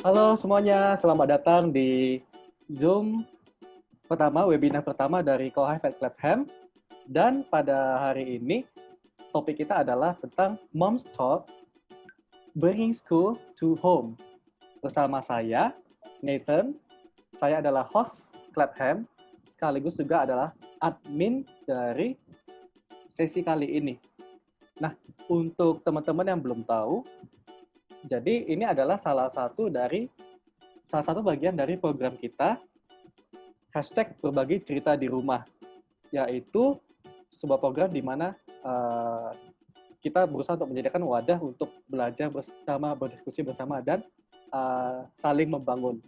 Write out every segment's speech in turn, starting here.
Halo semuanya, selamat datang di Zoom pertama, webinar pertama dari Kohai Pet Clapham. Dan pada hari ini, topik kita adalah tentang Mom's Talk, Bringing School to Home. Bersama saya, Nathan, saya adalah host Clapham, sekaligus juga adalah admin dari sesi kali ini. Nah, untuk teman-teman yang belum tahu, jadi ini adalah salah satu bagian dari program kita #berbagi cerita di rumah, yaitu sebuah program di mana kita berusaha untuk menyediakan wadah untuk belajar bersama, berdiskusi bersama, dan saling membangun.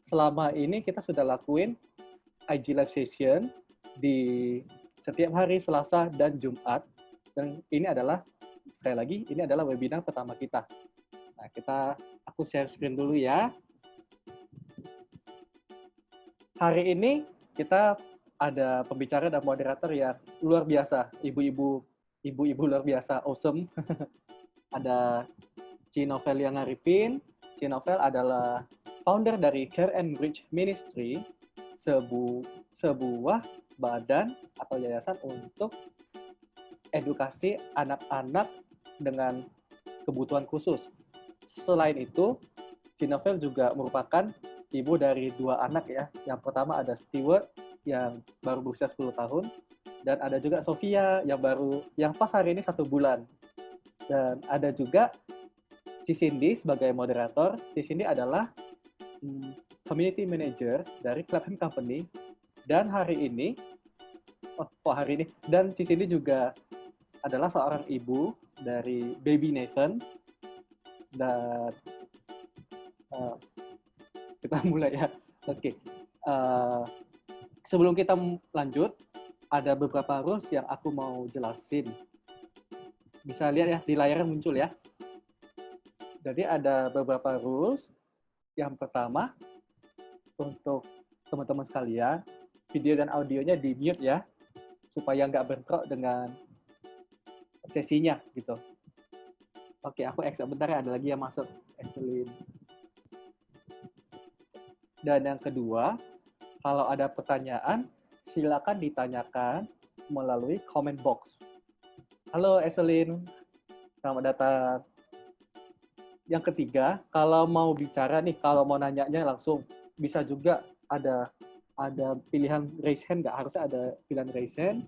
Selama ini kita sudah lakuin IG Live Session di setiap hari Selasa dan Jumat, dan ini adalah, sekali lagi, ini adalah webinar pertama kita. Nah, aku share screen dulu ya. Hari ini kita ada pembicara dan moderator yang luar biasa, ibu-ibu luar biasa, awesome. Ada Ci Novelia Ngaripin. Ci Novel adalah founder dari Care and Bridge Ministry, sebuah badan atau yayasan untuk edukasi anak-anak dengan kebutuhan khusus. Selain itu, Ci Novel juga merupakan ibu dari 2 anak ya. Yang pertama ada Stewart yang baru berusia 10 tahun, dan ada juga Sofia yang pas hari ini 1 bulan. Dan ada juga Ci Cindy sebagai moderator. Ci Cindy adalah community manager dari Clapham Company, dan dan Ci Cindy juga adalah seorang ibu dari baby Nathan. Dan kita mulai ya. Oke. Sebelum kita lanjut, ada beberapa rules yang aku mau jelasin. Bisa lihat ya, di layar muncul ya. Jadi ada beberapa rules. Yang pertama, untuk teman-teman sekalian, video dan audionya di-mute ya, supaya nggak bentrok dengan sesinya gitu. Oke, aku exit bentar ya, ada lagi yang masuk. Excellent. Dan yang kedua, kalau ada pertanyaan, silakan ditanyakan melalui comment box. Halo Eselin, selamat datang. Yang ketiga, kalau mau bicara nih, kalau mau nanyanya langsung, bisa juga ada pilihan raise hand, nggak harusnya ada pilihan raise hand.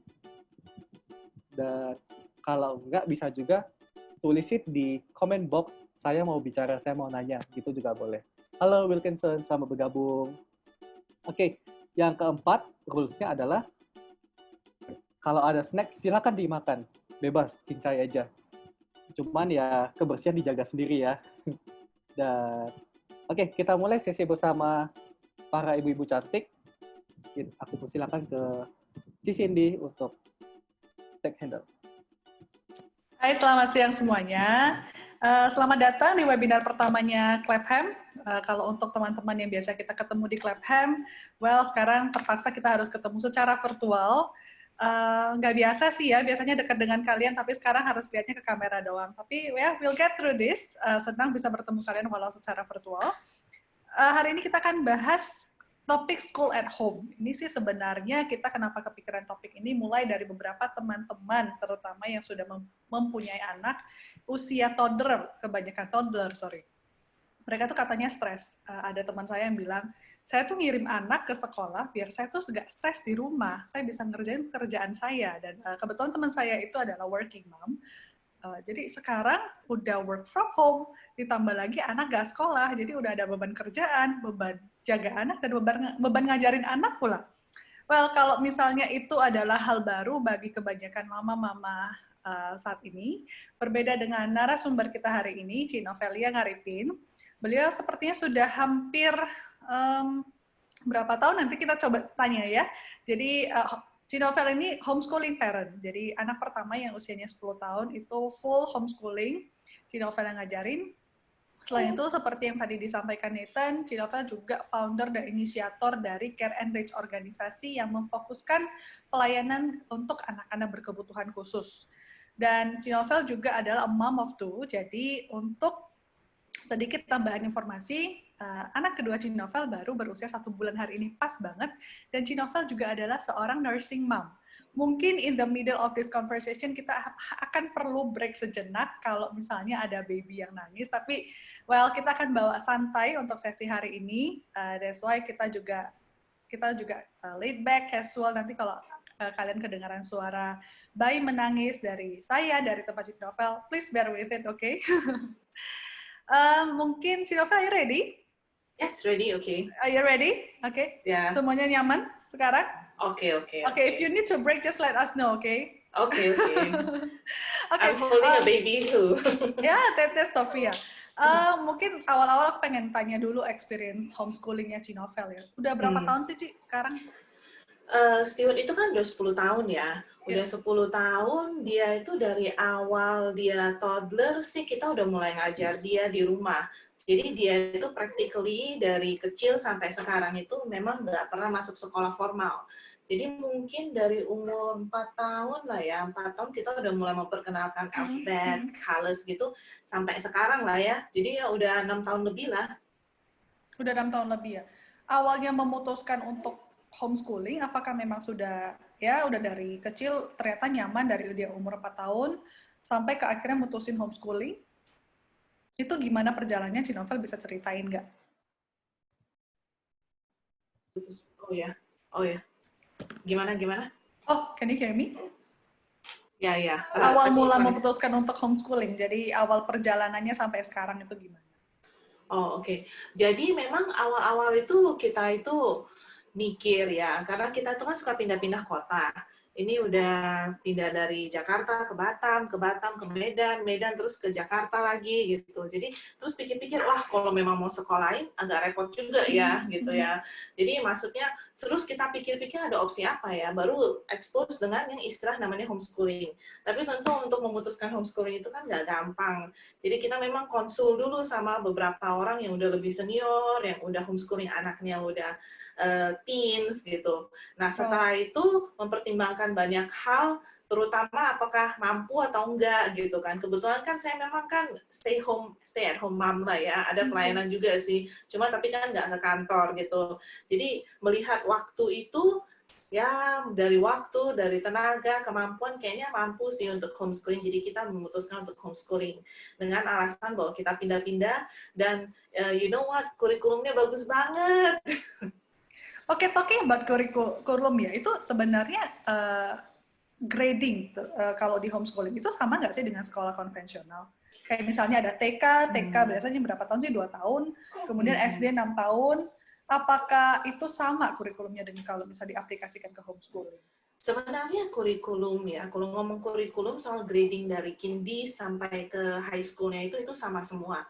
Dan kalau nggak, bisa juga tulisin di comment box, saya mau bicara, saya mau nanya, gitu juga boleh. Halo Wilkinson, selamat bergabung. Oke, yang keempat, rules-nya adalah kalau ada snack, silakan dimakan. Bebas, cincai aja. Cuman ya, kebersihan dijaga sendiri ya. Dan oke, kita mulai sesi bersama para ibu-ibu cantik. Aku persilakan ke Ci Cindy untuk take handle. Hai, selamat siang semuanya. Selamat datang di webinar pertamanya Clapham. Kalau untuk teman-teman yang biasa kita ketemu di Clapham, sekarang terpaksa kita harus ketemu secara virtual. Nggak biasa sih ya, biasanya dekat dengan kalian, tapi sekarang harus lihatnya ke kamera doang. Tapi we'll get through this. Senang bisa bertemu kalian walau secara virtual. Hari ini kita akan bahas topik school at home. Ini sih sebenarnya kita kenapa kepikiran topik ini mulai dari beberapa teman-teman, terutama yang sudah mempunyai anak usia toddler, kebanyakan toddler, Mereka tuh katanya stres. Ada teman saya yang bilang, saya tuh ngirim anak ke sekolah biar saya tuh gak stres di rumah, saya bisa ngerjain pekerjaan saya. Dan kebetulan teman saya itu adalah working mom. Jadi sekarang udah work from home, ditambah lagi anak gak sekolah, jadi udah ada beban kerjaan, beban jaga anak, dan beban ngajarin anak pula. Kalau misalnya itu adalah hal baru bagi kebanyakan mama-mama saat ini, berbeda dengan narasumber kita hari ini, Ci Novelia Ngaripin. Beliau sepertinya sudah hampir berapa tahun, nanti kita coba tanya ya. Jadi Ci Novel ini homeschooling parent, jadi anak pertama yang usianya 10 tahun itu full homeschooling, Ci Novel yang ngajarin. Selain itu, seperti yang tadi disampaikan Nathan, Ci Novel juga founder dan inisiator dari Care and Bridge organisasi yang memfokuskan pelayanan untuk anak-anak berkebutuhan khusus. Dan Ci Novel juga adalah a mom of two, jadi untuk sedikit tambahan informasi, anak kedua Cinovel baru berusia 1 bulan hari ini, pas banget. Dan Cinovel juga adalah seorang nursing mom. Mungkin in the middle of this conversation kita akan perlu break sejenak kalau misalnya ada baby yang nangis. Tapi, well, kita akan bawa santai untuk sesi hari ini. That's why kita juga laid back, casual. Nanti kalau kalian kedengaran suara bayi menangis dari saya, dari tempat Cinovel, please bear with it, okay? Mungkin Cinovel, are you ready? Yes, ready, okay. Are you ready? Okay. Yeah. Semuanya nyaman sekarang? Okay. Okay, if you need to break, just let us know, okay? Okay. Okay. I'm holding a baby too. Ya, Teteh Sofia. Mungkin awal-awal aku pengen tanya dulu experience homeschoolingnya Cinovel ya. Udah berapa tahun sih, Ci, sekarang? Stewart itu kan udah 10 tahun ya. Udah 10 tahun, dia itu dari awal dia toddler sih kita udah mulai ngajar dia di rumah. Jadi dia itu practically dari kecil sampai sekarang itu memang nggak pernah masuk sekolah formal. Jadi mungkin dari umur 4 tahun lah ya, 4 tahun kita udah mulai memperkenalkan alfabet, colors gitu, sampai sekarang lah ya. Jadi ya udah 6 tahun lebih lah. Udah 6 tahun lebih ya. Awalnya memutuskan untuk homeschooling, apakah memang sudah dari kecil ternyata nyaman dari dia umur 4 tahun, sampai ke akhirnya mutusin homeschooling? Itu gimana perjalanannya, Cinovel bisa ceritain nggak? Oh ya. Gimana? Oh, can you hear me? Ya. Awal mula memutuskan untuk homeschooling, jadi awal perjalanannya sampai sekarang itu gimana? Oh, oke. Jadi memang awal-awal itu kita itu mikir ya, karena kita tuh kan suka pindah-pindah kota. Ini udah pindah dari Jakarta ke Batam, ke Medan terus ke Jakarta lagi gitu. Jadi terus pikir-pikir, wah kalau memang mau sekolahin agak repot juga ya gitu ya. Jadi maksudnya terus kita pikir-pikir ada opsi apa ya, baru expose dengan yang istilah namanya homeschooling. Tapi tentu untuk memutuskan homeschooling itu kan nggak gampang. Jadi kita memang konsul dulu sama beberapa orang yang udah lebih senior, yang udah homeschooling anaknya udah teens gitu. Nah setelah itu mempertimbangkan banyak hal, terutama apakah mampu atau enggak gitu kan. Kebetulan kan saya memang kan stay at home mom lah ya, ada pelayanan juga sih. Cuma tapi kan nggak ke kantor gitu. Jadi melihat waktu itu ya dari waktu, dari tenaga, kemampuan kayaknya mampu sih untuk homeschooling. Jadi kita memutuskan untuk homeschooling dengan alasan bahwa kita pindah-pindah dan you know what, kurikulumnya bagus banget. Oke, talking about kurikulum ya, itu sebenarnya grading kalau di homeschooling itu sama nggak sih dengan sekolah konvensional? Kayak misalnya ada TK biasanya berapa tahun sih? 2 tahun, kemudian SD 6 tahun. Apakah itu sama kurikulumnya dengan kalau bisa diaplikasikan ke homeschooling? Sebenarnya kurikulum ya, kalau ngomong kurikulum soal grading dari kinder sampai ke high school-nya itu sama semua.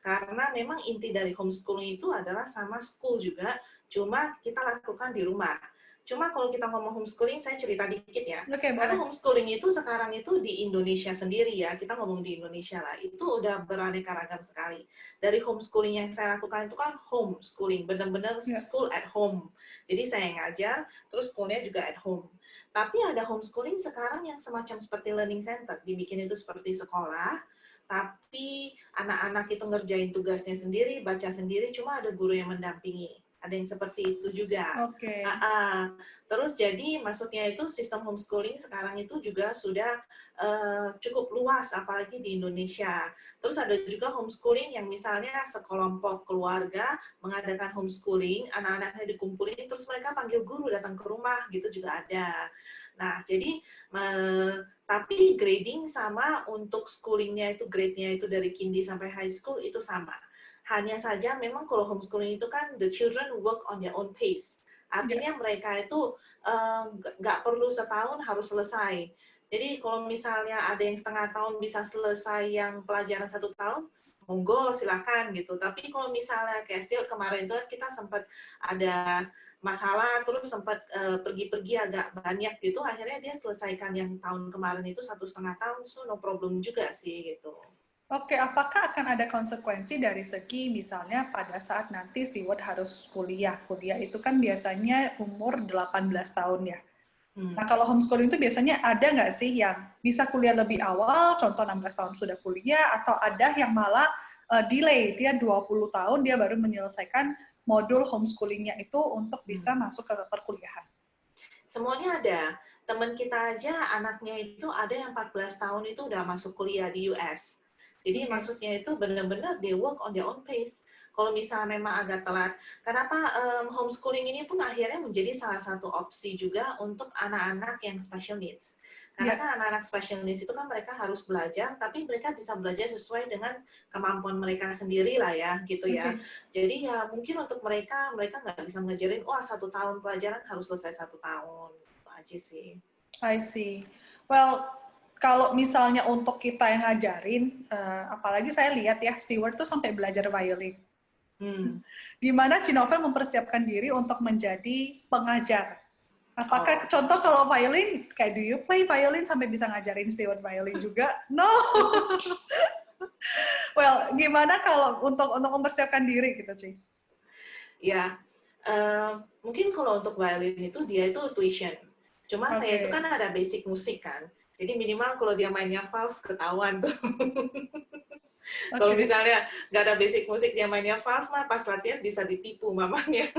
Karena memang inti dari homeschooling itu adalah sama school juga, cuma kita lakukan di rumah. Cuma kalau kita ngomong homeschooling, saya cerita dikit ya. Karena homeschooling itu sekarang itu di Indonesia sendiri ya, kita ngomong di Indonesia lah, itu udah beraneka ragam sekali. Dari homeschooling yang saya lakukan itu kan homeschooling, benar-benar school at home. Jadi saya ngajar, terus schoolnya juga at home. Tapi ada homeschooling sekarang yang semacam seperti learning center, dibikin itu seperti sekolah, tapi anak-anak itu ngerjain tugasnya sendiri, baca sendiri, cuma ada guru yang mendampingi. Ada yang seperti itu juga. Oke. Terus jadi maksudnya itu sistem homeschooling sekarang itu juga sudah cukup luas, apalagi di Indonesia. Terus ada juga homeschooling yang misalnya sekelompok keluarga mengadakan homeschooling, anak-anaknya dikumpulin, terus mereka panggil guru datang ke rumah, gitu juga ada. Nah, jadi tapi grading sama untuk schoolingnya itu, grade-nya itu dari kinder sampai high school itu sama. Hanya saja memang kalau homeschooling itu kan the children work on their own pace. Artinya mereka itu nggak perlu setahun harus selesai. Jadi kalau misalnya ada yang setengah tahun bisa selesai yang pelajaran 1 tahun, monggo silakan gitu. Tapi kalau misalnya kayak still kemarin itu kita sempat ada masalah, terus sempat pergi-pergi agak banyak gitu, akhirnya dia selesaikan yang tahun kemarin itu 1,5 tahun, so no problem juga sih gitu. Oke, apakah akan ada konsekuensi dari segi misalnya pada saat nanti Stewart harus kuliah? Kuliah itu kan biasanya umur 18 tahun ya. Nah, kalau homeschooling itu biasanya ada nggak sih yang bisa kuliah lebih awal, contoh 16 tahun sudah kuliah, atau ada yang malah delay, dia 20 tahun dia baru menyelesaikan modul homeschoolingnya itu untuk bisa masuk ke perkuliahan. Semuanya ada. Teman kita aja anaknya itu ada yang 14 tahun itu udah masuk kuliah di US. Jadi maksudnya itu benar-benar they work on their own pace. Kalau misalnya memang agak telat, kenapa homeschooling ini pun akhirnya menjadi salah satu opsi juga untuk anak-anak yang special needs. Karena kan anak-anak special needs itu kan mereka harus belajar, tapi mereka bisa belajar sesuai dengan kemampuan mereka sendiri lah ya, gitu ya. Jadi ya mungkin untuk mereka nggak bisa ngajarin, wah 1 tahun pelajaran harus selesai 1 tahun. Itu aja sih. I see. Well, kalau misalnya untuk kita yang ngajarin, apalagi saya lihat ya, Stewart tuh sampai belajar violin. Gimana Cinovel mempersiapkan diri untuk menjadi pengajar? Apakah contoh kalau violin, kayak do you play violin sampai bisa ngajarin Stewart violin juga? No. Well, gimana kalau untuk mempersiapkan diri gitu, Ci? Ya, mungkin kalau untuk violin itu dia itu tuition. Cuma saya itu kan ada basic musik kan. Jadi minimal kalau dia mainnya vals ketahuan tuh. Kalau misalnya nggak ada basic musik dia mainnya vals mah pas latihan bisa ditipu mamanya.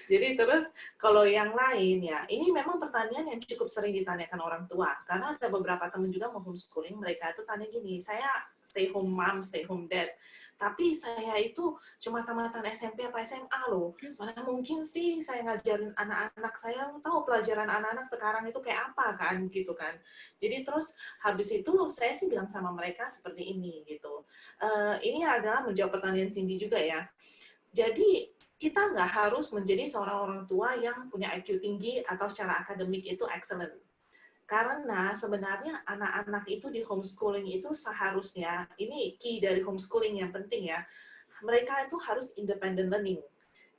Jadi terus kalau yang lain ya, ini memang pertanyaan yang cukup sering ditanyakan orang tua. Karena ada beberapa teman juga mau homeschooling, mereka itu tanya gini, saya stay home mom, stay home dad. Tapi saya itu cuma tamatan SMP apa SMA loh. Mana mungkin sih saya ngajarin anak-anak saya, tahu pelajaran anak-anak sekarang itu kayak apa kan, gitu kan. Jadi terus habis itu saya sih bilang sama mereka seperti ini gitu. Ini adalah menjawab pertanyaan Cindy juga ya. Jadi kita nggak harus menjadi seorang orang tua yang punya IQ tinggi atau secara akademik itu excellent. Karena sebenarnya anak-anak itu di homeschooling itu seharusnya, ini key dari homeschooling yang penting ya, mereka itu harus independent learning.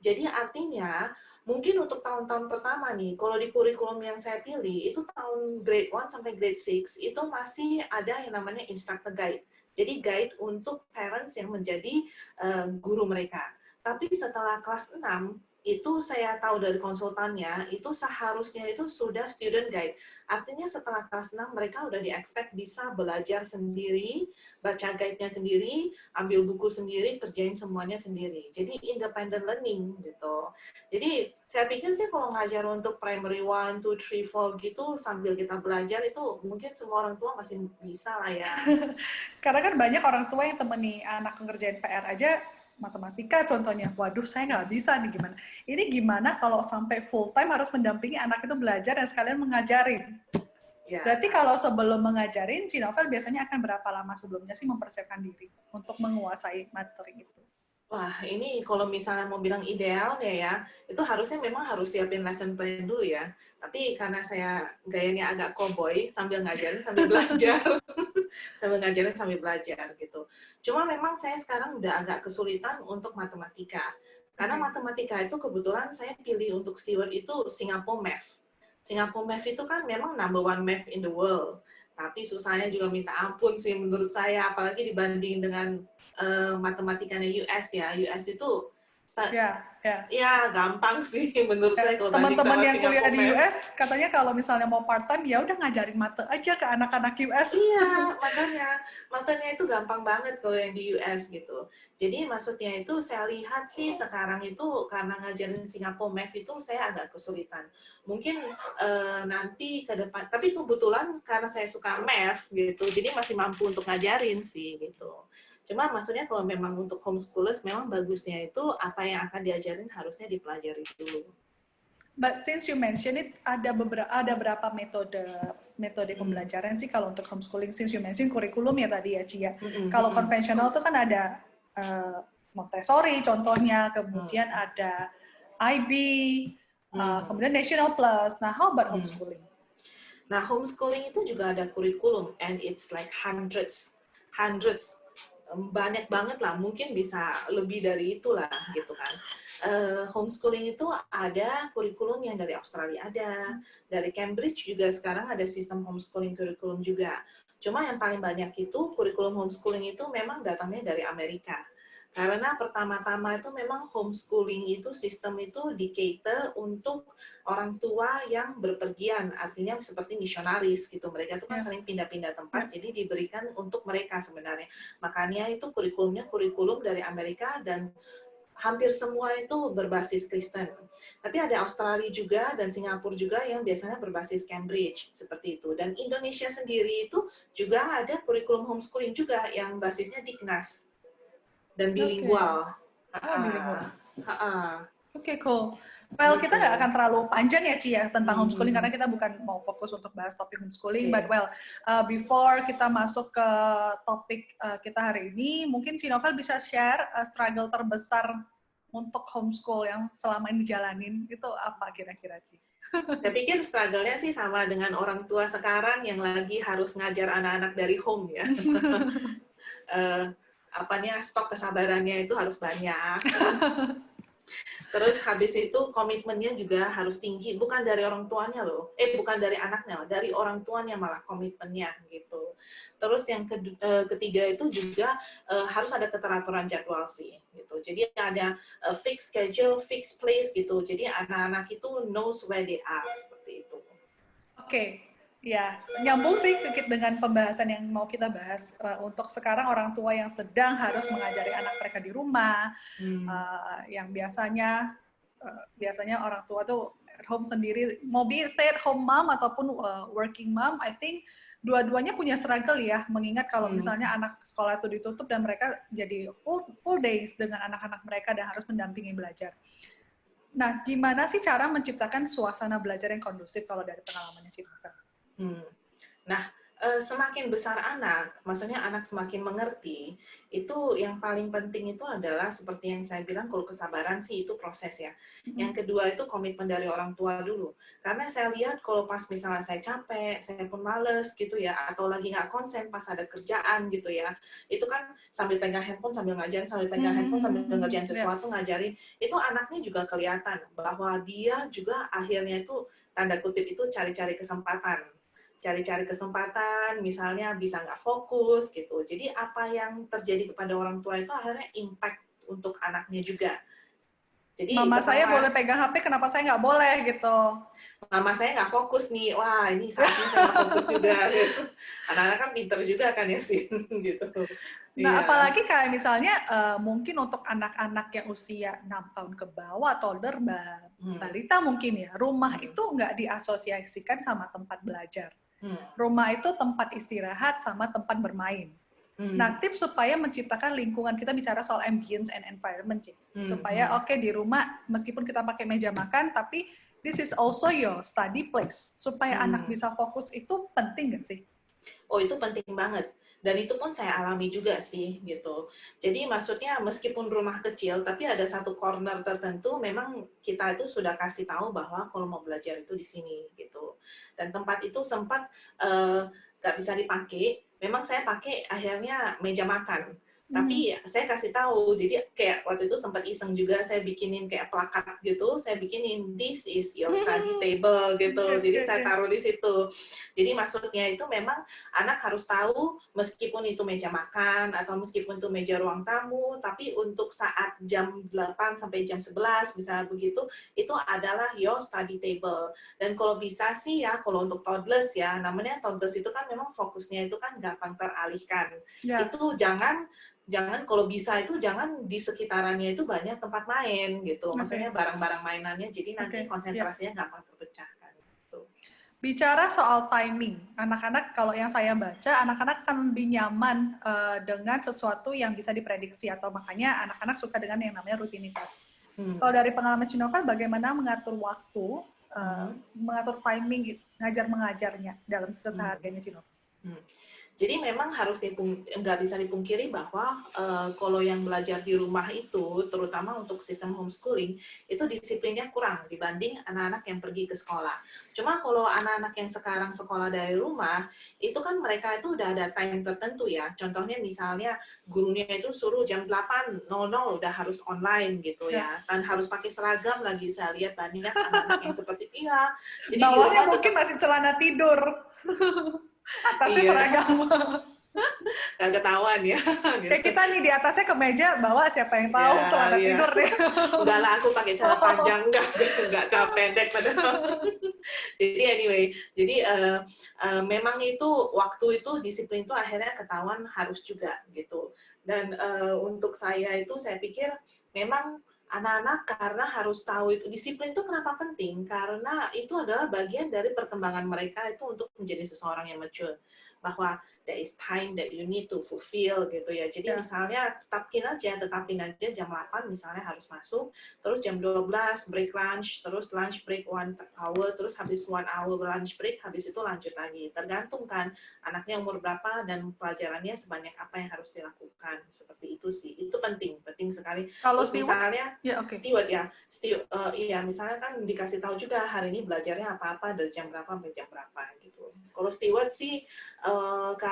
Jadi artinya, mungkin untuk tahun-tahun pertama nih, kalau di kurikulum yang saya pilih, itu tahun grade 1 sampai grade 6, itu masih ada yang namanya instructor guide. Jadi guide untuk parents yang menjadi guru mereka. Tapi setelah kelas 6, itu saya tahu dari konsultannya, itu seharusnya itu sudah student guide. Artinya setelah kelas 6, mereka udah di-expect bisa belajar sendiri, baca guide-nya sendiri, ambil buku sendiri, kerjain semuanya sendiri. Jadi independent learning gitu. Jadi saya pikir sih kalau ngajar untuk primary 1, 2, 3, 4 gitu, sambil kita belajar itu mungkin semua orang tua masih bisa lah ya. Karena kan banyak orang tua yang temani anak ngerjain PR aja, matematika contohnya, waduh saya nggak bisa nih gimana. Ini gimana kalau sampai full time harus mendampingi anak itu belajar dan sekalian mengajarin. Ya. Berarti kalau sebelum mengajarin, Cinovel biasanya akan berapa lama sebelumnya sih mempersiapkan diri untuk menguasai materi itu? Wah, ini kalau misalnya mau bilang idealnya ya, itu harusnya memang harus siapin lesson plan dulu ya. Tapi karena saya gayanya agak cowboy, sambil ngajarin sambil belajar. Sambil ngajarin sambil belajar gitu. Cuma memang saya sekarang udah agak kesulitan untuk matematika. Karena matematika itu kebetulan saya pilih untuk Stewart itu Singapore Math. Singapore Math itu kan memang number 1 math in the world. Tapi susahnya juga minta ampun sih menurut saya, apalagi dibanding dengan matematikanya US ya. US itu ya gampang sih menurut saya kalau banding sama teman-teman yang kuliah di Math. US katanya kalau misalnya mau part time ya udah ngajarin mate aja ke anak-anak US. Iya, matanya itu gampang banget kalau yang di US gitu. Jadi maksudnya itu saya lihat sih sekarang itu karena ngajarin Singapore Math itu saya agak kesulitan. Mungkin nanti ke depan, tapi kebetulan karena saya suka math gitu, jadi masih mampu untuk ngajarin sih gitu. Cuma maksudnya kalau memang untuk homeschoolers, memang bagusnya itu apa yang akan diajarin harusnya dipelajari dulu. But since you mention it, ada berapa metode pembelajaran sih kalau untuk homeschooling? Since you mention kurikulum ya tadi ya, Cia. Kalau konvensional itu kan ada Montessori contohnya, kemudian ada IB, kemudian National Plus. Nah, how about homeschooling? Nah, homeschooling itu juga ada kurikulum, and it's like hundreds. Banyak banget lah, mungkin bisa lebih dari itulah gitu kan. Homeschooling itu ada kurikulum yang dari Australia ada, dari Cambridge juga sekarang ada sistem homeschooling kurikulum juga. Cuma yang paling banyak itu kurikulum homeschooling itu memang datangnya dari Amerika. Karena pertama-tama itu memang homeschooling itu sistem itu di-cater untuk orang tua yang berpergian, artinya seperti misionaris gitu. Mereka itu kan Ya. sering pindah-pindah tempat, Ya. jadi diberikan untuk mereka sebenarnya. Makanya itu kurikulumnya kurikulum dari Amerika dan hampir semua itu berbasis Kristen. Tapi ada Australia juga dan Singapura juga yang biasanya berbasis Cambridge, seperti itu. Dan Indonesia sendiri itu juga ada kurikulum homeschooling juga yang basisnya Dignas dan Oke. bilingual. Oh, bilingual. Oke, cool. Well, kita Gitu. nggak akan terlalu panjang ya, Ci, ya, tentang homeschooling, karena Hmm. kita bukan mau fokus untuk bahas topik homeschooling, Oke. but well, before kita masuk ke topik kita hari ini, mungkin Ci Novel bisa share struggle terbesar untuk homeschool yang selama ini dijalanin, itu apa kira-kira, Ci? Saya pikir struggle-nya sih sama dengan orang tua sekarang yang lagi harus ngajar anak-anak dari home ya. Stok kesabarannya itu harus banyak. Terus habis itu komitmennya juga harus tinggi, bukan dari orang tuanya loh, bukan dari anaknya, dari orang tuanya malah komitmennya gitu. Terus yang ketiga itu juga harus ada keteraturan jadwal sih gitu. Jadi ada fixed schedule, fixed place gitu. Jadi anak-anak itu knows where they are seperti itu. Oke, ya nyambung sih dengan pembahasan yang mau kita bahas untuk sekarang orang tua yang sedang harus mengajari anak mereka di rumah, yang biasanya orang tua tuh at home sendiri, mau be stay at home mom ataupun working mom, I think dua-duanya punya struggle ya, mengingat kalau misalnya anak sekolah itu ditutup dan mereka jadi full days dengan anak-anak mereka dan harus mendampingi belajar. Nah, gimana sih cara menciptakan suasana belajar yang kondusif kalau dari pengalamannya Cik Novel? Nah, semakin besar anak, maksudnya anak semakin mengerti, itu yang paling penting itu adalah seperti yang saya bilang, kalau kesabaran sih itu proses ya. Yang kedua itu komitmen dari orang tua dulu. Karena saya lihat kalau pas misalnya saya capek, saya pun males gitu ya, atau lagi nggak konsen pas ada kerjaan gitu ya, itu kan sambil pegang handphone sambil ngajarin, sambil pegang handphone sambil ngerjain sesuatu, ngajarin, itu anaknya juga kelihatan bahwa dia juga akhirnya itu, tanda kutip itu cari-cari kesempatan, misalnya bisa nggak fokus gitu. Jadi apa yang terjadi kepada orang tua itu akhirnya impact untuk anaknya juga. Jadi Mama saya boleh pegang HP, kenapa saya nggak boleh gitu? Mama saya nggak fokus nih, wah ini saatnya saya nggak fokus juga. Gitu. Anak-anak kan pinter juga kan ya sih, gitu. Nah, apalagi kayak misalnya mungkin untuk anak-anak yang usia 6 tahun ke bawah, toddler, balita mungkin ya, rumah itu nggak diasosiasikan sama tempat belajar. Rumah itu tempat istirahat sama tempat bermain. Nah, tips supaya menciptakan lingkungan, kita bicara soal ambience and environment, supaya di rumah meskipun kita pakai meja makan, tapi this is also your study place. Supaya anak bisa fokus itu penting nggak sih? Oh, itu penting banget. Dan itu pun saya alami juga sih, gitu. Jadi maksudnya meskipun rumah kecil, tapi ada satu corner tertentu, memang kita itu sudah kasih tahu bahwa kalau mau belajar itu di sini, gitu. Dan tempat itu sempat nggak bisa dipakai. Memang saya pakai akhirnya meja makan. Tapi saya kasih tahu, jadi kayak waktu itu sempat iseng juga, saya bikinin kayak plakat gitu, saya bikinin this is your study table gitu, jadi saya taruh di situ. Jadi maksudnya itu memang anak harus tahu meskipun itu meja makan atau meskipun itu meja ruang tamu, tapi untuk saat jam 8 sampai jam 11 misalnya begitu, itu adalah your study table. Dan kalau bisa sih ya, kalau untuk toddlers ya, namanya toddlers itu kan memang fokusnya itu kan gampang teralihkan. Itu jangan kalau bisa itu jangan di sekitarannya itu banyak tempat main gitu. Maksudnya barang-barang mainannya, jadi nanti konsentrasinya gampang terpecahkan. Gitu. Bicara soal timing, anak-anak kalau yang saya baca, anak-anak akan lebih nyaman dengan sesuatu yang bisa diprediksi, atau makanya anak-anak suka dengan yang namanya rutinitas. Kalau dari pengalaman Cik Novel, bagaimana mengatur waktu, mengatur timing ngajar mengajarnya dalam kesehariannya Cik Novel? Jadi memang harus nggak bisa dipungkiri bahwa kalau yang belajar di rumah itu, terutama untuk sistem homeschooling, itu disiplinnya kurang dibanding anak-anak yang pergi ke sekolah. Cuma kalau anak-anak yang sekarang sekolah dari rumah, itu kan mereka itu udah ada time tertentu ya. Contohnya misalnya gurunya itu suruh jam 8.00 udah harus online gitu ya. Dan harus pakai seragam lagi, saya lihat banyak anak-anak yang seperti iya. Bawahnya mungkin masih celana tidur. Atasnya seragam. Nggak ketahuan ya. Kayak kita nih di atasnya ke meja bawa siapa yang tahu Ya, celana iya. tidur deh. Udah lah aku pakai celana panjang, nggak celana pendek padahal. Jadi anyway, jadi memang itu waktu itu disiplin itu akhirnya ketahuan harus juga gitu. Dan untuk saya itu saya pikir memang anak-anak karena harus tahu itu disiplin itu kenapa penting karena itu adalah bagian dari perkembangan mereka itu untuk menjadi seseorang yang mature, bahwa there is time that you need to fulfill gitu ya. Jadi Ya. misalnya tetapin aja jam 8 misalnya harus masuk, terus jam 12 break lunch, terus lunch break 1 hour, terus habis 1 hour lunch break, habis itu lanjut lagi. Tergantung kan anaknya umur berapa dan pelajarannya sebanyak apa yang harus dilakukan. Seperti itu sih. Itu penting sekali. Kalau Terus Stewart, misalnya ya oke. Steward ya, iya misalnya kan dikasih tahu juga hari ini belajarnya apa-apa dari jam berapa sampai jam berapa gitu. Kalau Steward sih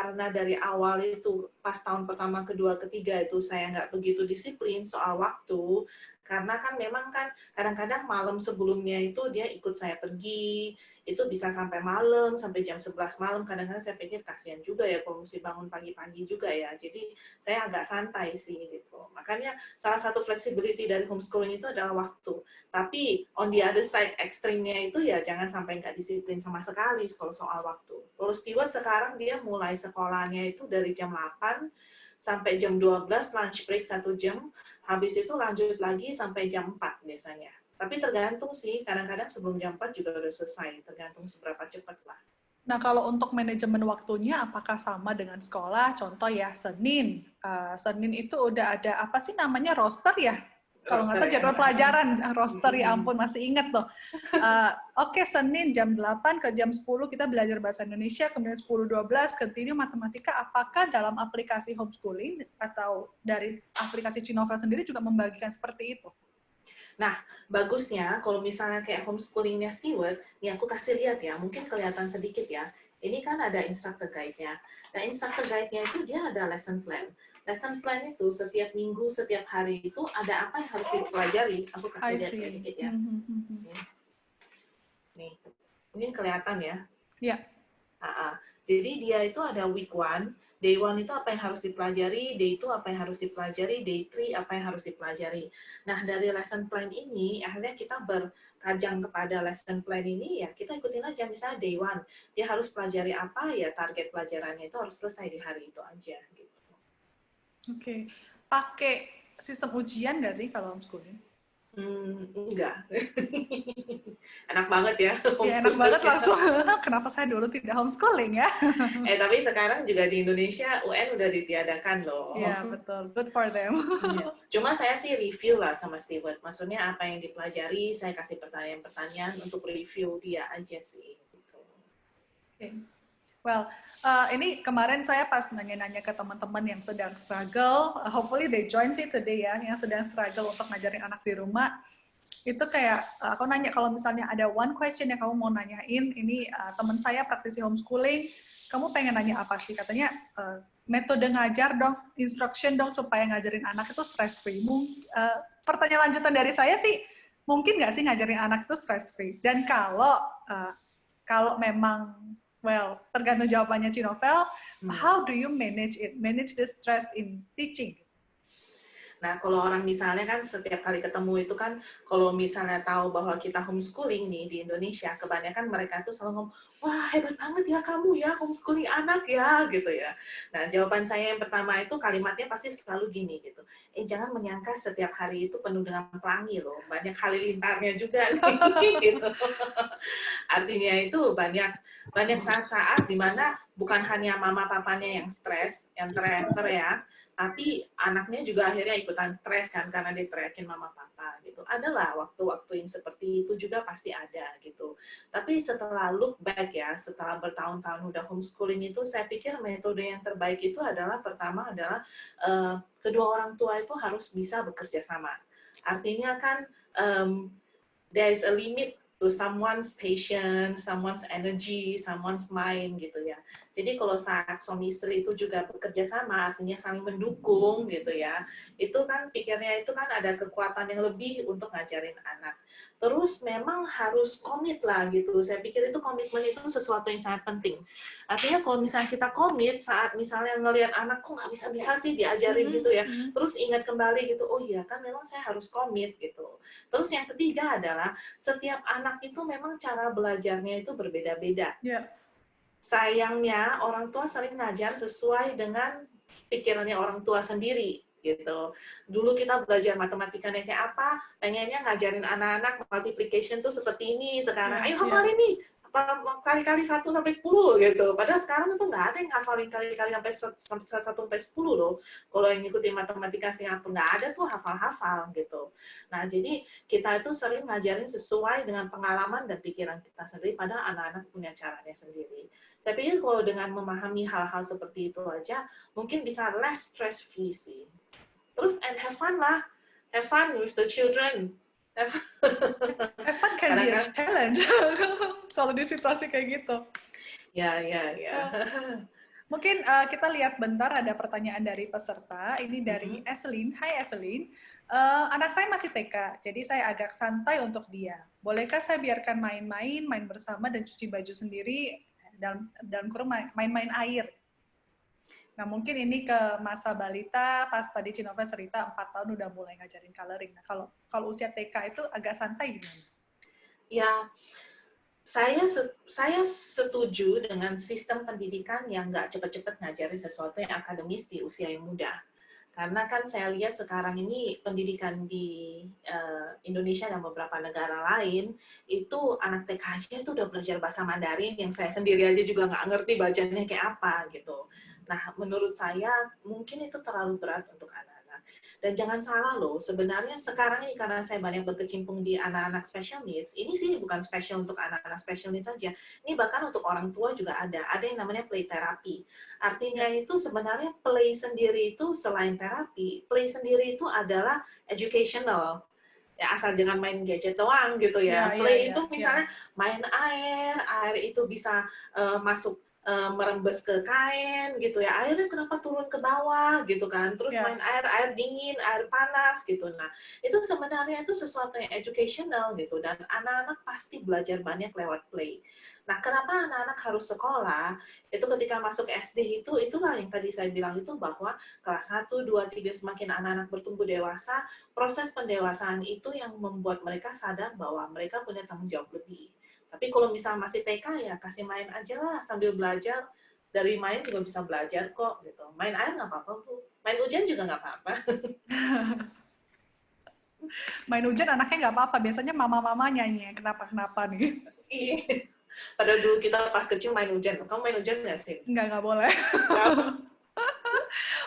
karena dari awal itu pas tahun pertama, kedua, ketiga itu saya nggak begitu disiplin soal waktu, karena kan memang kan kadang-kadang malam sebelumnya itu dia ikut saya pergi, itu bisa sampai malam, sampai jam 11 malam, kadang-kadang saya pikir kasihan juga ya kalau mesti bangun pagi-pagi juga ya, jadi saya agak santai sih gitu. Makanya salah satu flexibility dari homeschooling itu adalah waktu. Tapi on the other side ekstrimnya itu ya jangan sampai nggak disiplin sama sekali kalau soal waktu. Kalau Stewart sekarang dia mulai sekolahnya itu dari jam 8 sampai jam 12 lunch break 1 jam, habis itu lanjut lagi sampai jam 4 biasanya. Tapi tergantung sih, kadang-kadang sebelum jam 4 juga udah selesai, tergantung seberapa cepat lah. Nah, kalau untuk manajemen waktunya, apakah sama dengan sekolah? Contoh ya, Senin. Senin itu udah ada, apa sih namanya, roster ya? Kalau nggak salah Roster ya. jadwal pelajaran, roster ya ampun, masih ingat tuh. Oke, Senin jam 8 ke jam 10 kita belajar bahasa Indonesia, kemudian 10-12 continue matematika. Apakah dalam aplikasi homeschooling atau dari aplikasi Cinovel sendiri juga membagikan seperti itu? Nah, bagusnya kalau misalnya kayak homeschoolingnya Stewart, nih aku kasih lihat ya, mungkin kelihatan sedikit ya. Ini kan ada instructor guide-nya. Nah, instructor guide-nya itu dia ada lesson plan. Lesson plan itu setiap minggu, setiap hari itu ada apa yang harus dipelajari. Aku kasih lihat sedikit ya. Nih, mungkin kelihatan ya. Iya. Jadi dia itu ada week 1, day 1 itu apa yang harus dipelajari, day 2 apa yang harus dipelajari, day 3 apa yang harus dipelajari. Nah, dari lesson plan ini, akhirnya kita berkajang kepada lesson plan ini, ya kita ikutin aja. Misalnya day 1, dia harus pelajari apa, ya target pelajarannya itu harus selesai di hari itu aja. Gitu. Oke. Pakai sistem ujian nggak sih kalau homeschooling? Enggak. Enak banget ya. Ya, enak banget langsung. Kenapa saya dulu tidak homeschooling ya? Tapi sekarang juga di Indonesia UN udah ditiadakan loh. Iya, betul. Good for them. Cuma saya sih review lah sama Stewart. Maksudnya apa yang dipelajari, saya kasih pertanyaan-pertanyaan untuk review dia aja sih. Gitu. Okay. Well, ini kemarin saya pas nanya-nanya ke teman-teman yang sedang struggle, hopefully they join sih today ya, yang sedang struggle untuk ngajarin anak di rumah. Itu kayak, aku nanya kalau misalnya ada one question yang kamu mau nanyain, ini teman saya praktisi homeschooling, kamu pengen nanya apa sih? Katanya, metode ngajar dong, instruction dong, supaya ngajarin anak itu stress-free. Pertanyaan lanjutan dari saya sih, mungkin nggak sih ngajarin anak itu stress-free? Dan kalau memang, well, tergantung jawabannya Cinovel, how do you manage it? Manage the stress in teaching? Nah, kalau orang misalnya kan setiap kali ketemu itu kan, kalau misalnya tahu bahwa kita homeschooling nih di Indonesia, kebanyakan mereka tuh selalu ngomong, wah hebat banget ya kamu ya, homeschooling anak ya, gitu ya. Nah, jawaban saya yang pertama itu kalimatnya pasti selalu gini, gitu. Jangan menyangka setiap hari itu penuh dengan pelangi loh, banyak halilintarnya juga nih, gitu. Artinya itu banyak saat-saat di mana bukan hanya mama papanya yang stres, yang teriak ya, tapi anaknya juga akhirnya ikutan stres kan karena diteriakin mama papa gitu. Adalah waktu-waktu yang seperti itu juga pasti ada gitu. Tapi setelah look back ya, setelah bertahun-tahun udah homeschooling itu, saya pikir metode yang terbaik itu adalah pertama adalah kedua orang tua itu harus bisa bekerja sama. Artinya kan there is a limit to someone's patience, someone's energy, someone's mind gitu ya. Jadi kalau saat suami istri itu juga bekerja sama, artinya saling mendukung gitu ya, itu kan pikirnya itu kan ada kekuatan yang lebih untuk ngajarin anak. Terus memang harus komit lah gitu. Saya pikir itu komitmen itu sesuatu yang sangat penting. Artinya kalau misalnya kita komit saat misalnya ngelihat anak kok nggak bisa-bisa sih diajarin gitu ya, terus ingat kembali gitu, oh iya kan memang saya harus komit gitu. Terus yang ketiga adalah setiap anak itu memang cara belajarnya itu berbeda-beda. Ya. Sayangnya orang tua sering ngajar sesuai dengan pikirannya orang tua sendiri gitu. Dulu kita belajar matematikanya kayak apa, pengennya ngajarin anak-anak multiplication tuh seperti ini, sekarang ayo hafalin nih kali-kali 1 sampai 10 gitu. Padahal sekarang itu nggak ada yang hafalin kali-kali sampai 1 sampai 10 loh. Kalau yang ngikutin matematika Singapura nggak ada tuh hafal-hafal gitu. Nah, jadi kita itu sering ngajarin sesuai dengan pengalaman dan pikiran kita sendiri, padahal anak-anak punya caranya sendiri. Saya pikir kalau dengan memahami hal-hal seperti itu aja, mungkin bisa less stress free sih. Terus and have fun lah, have fun with the children. Have fun can be a challenge kalau di situasi kayak gitu. Ya. Mungkin kita lihat bentar, ada pertanyaan dari peserta. Ini dari Eselin. Hai Eselin. Anak saya masih TK, jadi saya agak santai untuk dia. Bolehkah saya biarkan main bersama dan cuci baju sendiri, dalam kurung main-main air? Nah, mungkin ini ke masa balita, pas tadi Cinovan cerita 4 tahun udah mulai ngajarin coloring. Nah, kalau usia TK itu agak santai gimana? Ya, saya setuju dengan sistem pendidikan yang nggak cepat-cepat ngajarin sesuatu yang akademis di usia yang muda. Karena kan saya lihat sekarang ini pendidikan di Indonesia dan beberapa negara lain, itu anak TK aja itu udah belajar bahasa Mandarin, yang saya sendiri aja juga nggak ngerti bacanya kayak apa gitu. Nah, menurut saya mungkin itu terlalu berat untuk anak-anak. Dan jangan salah loh, sebenarnya sekarang ini karena saya banyak berkecimpung di anak-anak special needs, ini sih bukan special untuk anak-anak special needs saja, ini bahkan untuk orang tua juga ada yang namanya play therapy. Artinya itu sebenarnya play sendiri itu selain terapi, play sendiri itu adalah educational. Ya, asal jangan main gadget doang gitu ya. Play itu misalnya main air itu bisa masuk merembes ke kain gitu ya, airnya kenapa turun ke bawah gitu kan, terus main air dingin, air panas gitu. Nah, itu sebenarnya itu sesuatu yang educational gitu, dan anak-anak pasti belajar banyak lewat play. Nah, kenapa anak-anak harus sekolah? Itu ketika masuk SD itulah yang tadi saya bilang itu, bahwa kelas 1, 2, 3 semakin anak-anak bertumbuh dewasa, proses pendewasaan itu yang membuat mereka sadar bahwa mereka punya tanggung jawab lebih. Tapi kalau misalnya masih TK ya kasih main aja lah sambil belajar. Dari main juga bisa belajar kok gitu. Main air nggak apa-apa Bu. Main hujan juga nggak apa-apa. Main hujan anaknya nggak apa-apa. Biasanya mama-mama nyanyi kenapa-kenapa nih. Iya. Pada dulu kita pas kecil main hujan. Kamu main hujan nggak sih? Nggak boleh.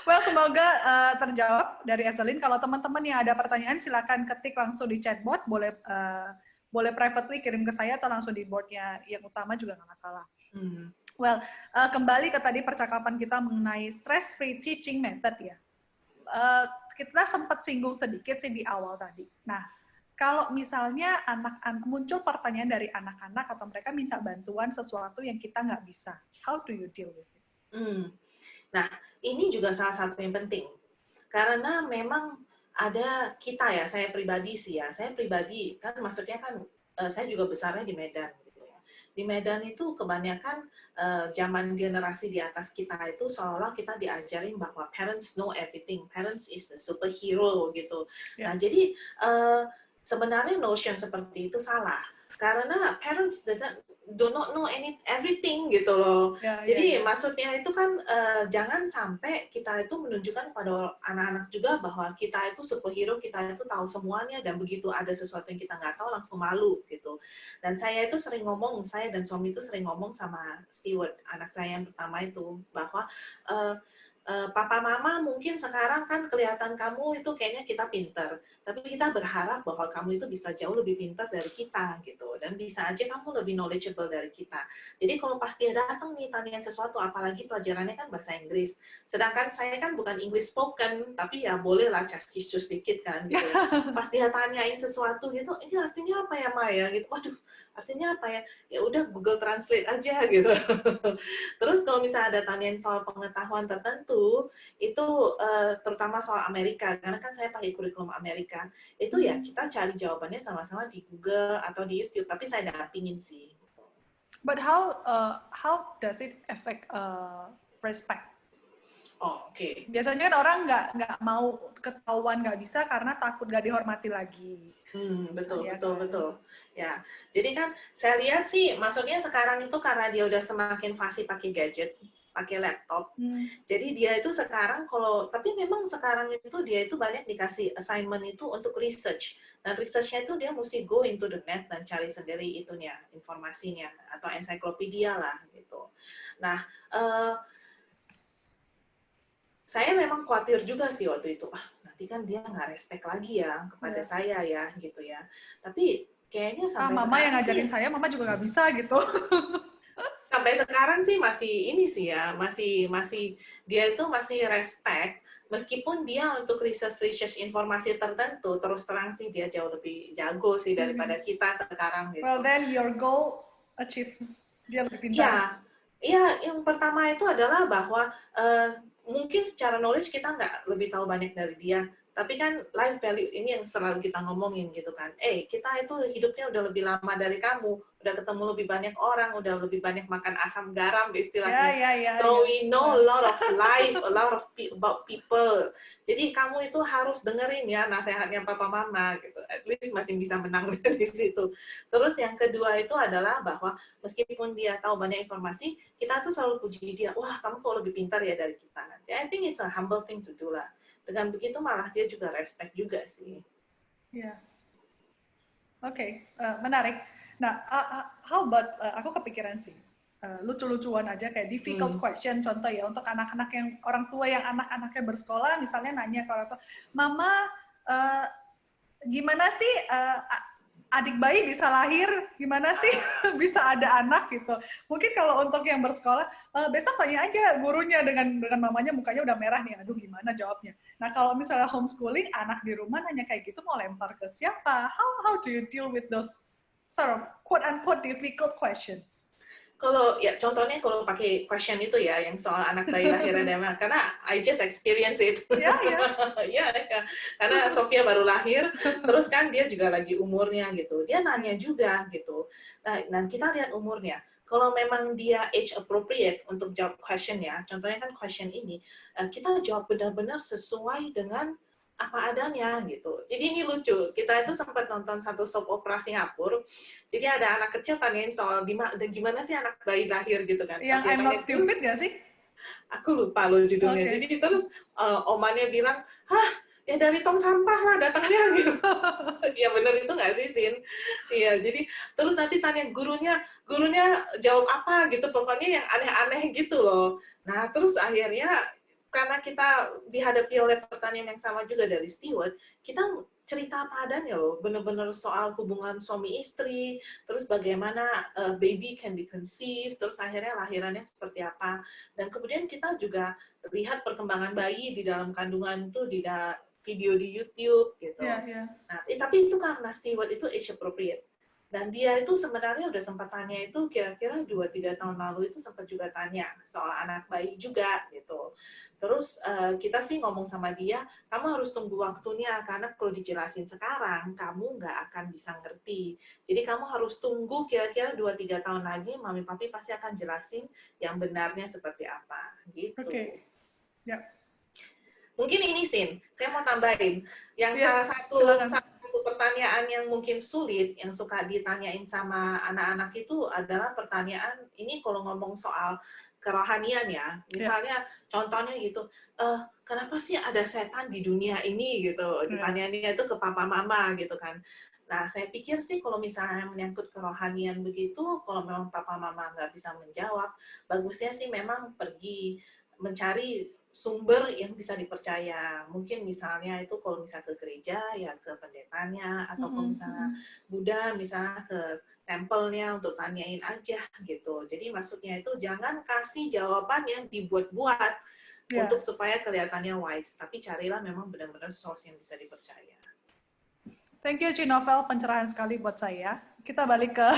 Well, semoga terjawab dari Eselin. Kalau teman-teman yang ada pertanyaan, silakan ketik langsung di chatbot. Boleh privately kirim ke saya atau langsung di boardnya yang utama juga nggak masalah. Well, kembali ke tadi percakapan kita mengenai stress-free teaching method ya. Kita sempat singgung sedikit sih di awal tadi. Nah, kalau misalnya muncul pertanyaan dari anak-anak atau mereka minta bantuan sesuatu yang kita nggak bisa, how do you deal with it? Nah, ini juga salah satu yang penting. Karena memang ada kita ya, saya pribadi sih ya, saya pribadi kan maksudnya kan saya juga besarnya di Medan gitu ya. Di Medan itu kebanyakan zaman generasi di atas kita itu seolah kita diajarin bahwa parents know everything, parents is the superhero gitu. Nah, jadi sebenarnya notion seperti itu salah. Karena parents do not know everything gitu loh. Jadi maksudnya itu kan jangan sampai kita itu menunjukkan pada anak-anak juga bahwa kita itu superhero, kita itu tahu semuanya, dan begitu ada sesuatu yang kita nggak tahu langsung malu gitu. Dan saya itu sering ngomong, saya dan suami itu sering ngomong sama Stewart, anak saya yang pertama itu, bahwa Papa mama mungkin sekarang kan kelihatan kamu itu kayaknya kita pinter, tapi kita berharap bahwa kamu itu bisa jauh lebih pintar dari kita gitu, dan bisa aja kamu lebih knowledgeable dari kita. Jadi kalau pas dia datang nih tanyain sesuatu, apalagi pelajarannya kan bahasa Inggris, sedangkan saya kan bukan English spoken, tapi ya boleh lah cacisius dikit kan gitu ya. Pas dia tanyain sesuatu gitu, ini artinya apa ya Maya gitu, waduh artinya apa ya? Ya udah Google Translate aja gitu. Terus kalau misalnya ada tanyain soal pengetahuan tertentu, itu terutama soal Amerika, karena kan saya pakai kurikulum Amerika, itu ya kita cari jawabannya sama-sama di Google atau di YouTube, tapi saya dampingin sih. But how does it affect respect? Oh, oke. Biasanya kan orang nggak mau ketahuan nggak bisa karena takut nggak dihormati lagi. Betul, Ya betul, kan? betul. Ya, jadi kan saya lihat sih, maksudnya sekarang itu karena dia udah semakin fasih pakai gadget, pakai laptop. Jadi dia itu sekarang tapi memang sekarang itu dia itu banyak dikasih assignment itu untuk research. Dan researchnya itu dia mesti go into the net dan cari sendiri itunya, informasinya, atau ensiklopedia lah gitu. Nah, saya memang khawatir juga sih waktu itu, nanti kan dia nggak respect lagi ya kepada saya ya, gitu ya. Tapi kayaknya sampai mama yang sekarang ngajarin sih, saya, mama juga nggak bisa gitu. sampai sekarang sih masih ini sih ya, masih dia itu masih respect, meskipun dia untuk research informasi tertentu, terus terang sih dia jauh lebih jago sih daripada kita sekarang gitu. Well then your goal achieve, dia lebih pintar. Ya, yang pertama itu adalah bahwa mungkin secara knowledge kita nggak lebih tahu banyak dari dia, tapi kan life value ini yang selalu kita ngomongin gitu kan. Kita itu hidupnya udah lebih lama dari kamu, udah ketemu lebih banyak orang, udah lebih banyak makan asam garam istilahnya. So we know a lot of life, a lot of about people. Jadi kamu itu harus dengerin ya nasihatnya papa mama gitu. At least masih bisa menang dari situ. Terus yang kedua itu adalah bahwa meskipun dia tahu banyak informasi, kita tuh selalu puji dia, wah kamu kok lebih pintar ya dari kita. I think it's a humble thing to do lah. Dengan begitu malah dia juga respect juga sih. Ya. Oke, menarik. Nah, how about, aku kepikiran sih, lucu-lucuan aja kayak difficult question, contoh ya, untuk anak-anak yang, orang tua yang anak-anaknya bersekolah, misalnya nanya ke orang tua, Mama, gimana sih adik bayi bisa lahir, gimana sih bisa ada anak gitu. Mungkin kalau untuk yang bersekolah, besok tanya aja gurunya, dengan mamanya mukanya udah merah nih, aduh gimana jawabnya. Nah kalau misalnya homeschooling, anak di rumah nanya kayak gitu mau lempar ke siapa? How do you deal with those sort of quote-unquote difficult question? Kalau ya contohnya kalau pakai question itu ya yang soal anak bayi lahir dari mana, karena I just experience it. Ya. Karena Sofia baru lahir, terus kan dia juga lagi umurnya gitu. Dia nanya juga gitu. Nah kita lihat umurnya. Kalau memang dia age appropriate untuk jawab question ya, contohnya kan question ini, kita jawab benar-benar sesuai dengan apa adanya gitu. Jadi ini lucu. Kita itu sempat nonton satu soap opera Singapura. Jadi ada anak kecil tanyain soal gimana sih anak bayi lahir gitu kan. Yang I'm Not Stupid nggak sih? Aku lupa loh judulnya. Okay. Jadi terus omannya bilang, ya dari tong sampah lah datangnya gitu. Ya bener itu nggak sih, Sin? Iya, jadi terus nanti tanya gurunya jawab apa gitu. Pokoknya yang aneh-aneh gitu loh. Nah, terus akhirnya karena kita dihadapi oleh pertanyaan yang sama juga dari steward, kita cerita apa adanya loh, bener-bener soal hubungan suami istri, terus bagaimana baby can be conceived, terus akhirnya lahirannya seperti apa, dan kemudian kita juga lihat perkembangan bayi di dalam kandungan itu di video di YouTube gitu. Nah, tapi itu karena steward itu age appropriate. Dan dia itu sebenarnya udah sempat tanya itu kira-kira 2-3 tahun lalu itu sempat juga tanya soal anak bayi juga gitu. Terus kita sih ngomong sama dia, kamu harus tunggu waktunya karena kalau dijelasin sekarang kamu nggak akan bisa ngerti. Jadi kamu harus tunggu kira-kira 2-3 tahun lagi, mami papi pasti akan jelasin yang benarnya seperti apa gitu. Oke. Ya. Mungkin ini Sin, saya mau tambahin yang salah satu pertanyaan yang mungkin sulit yang suka ditanyain sama anak-anak itu adalah pertanyaan ini kalau ngomong soal kerohanian ya, misalnya contohnya gitu, kenapa sih ada setan di dunia ini gitu, ditanyainnya itu ke papa mama gitu kan. Nah, saya pikir sih kalau misalnya menyangkut kerohanian begitu, kalau memang papa mama nggak bisa menjawab, bagusnya sih memang pergi mencari sumber yang bisa dipercaya. Mungkin misalnya itu kalau misalnya ke gereja, ya ke pendetanya, atau kalau misalnya Buddha, misalnya ke tempelnya untuk tanyain aja gitu. Jadi maksudnya itu jangan kasih jawaban yang dibuat-buat untuk supaya kelihatannya wise, tapi carilah memang benar-benar source yang bisa dipercaya. Thank you, Cinovel. Pencerahan sekali buat saya. Kita balik ke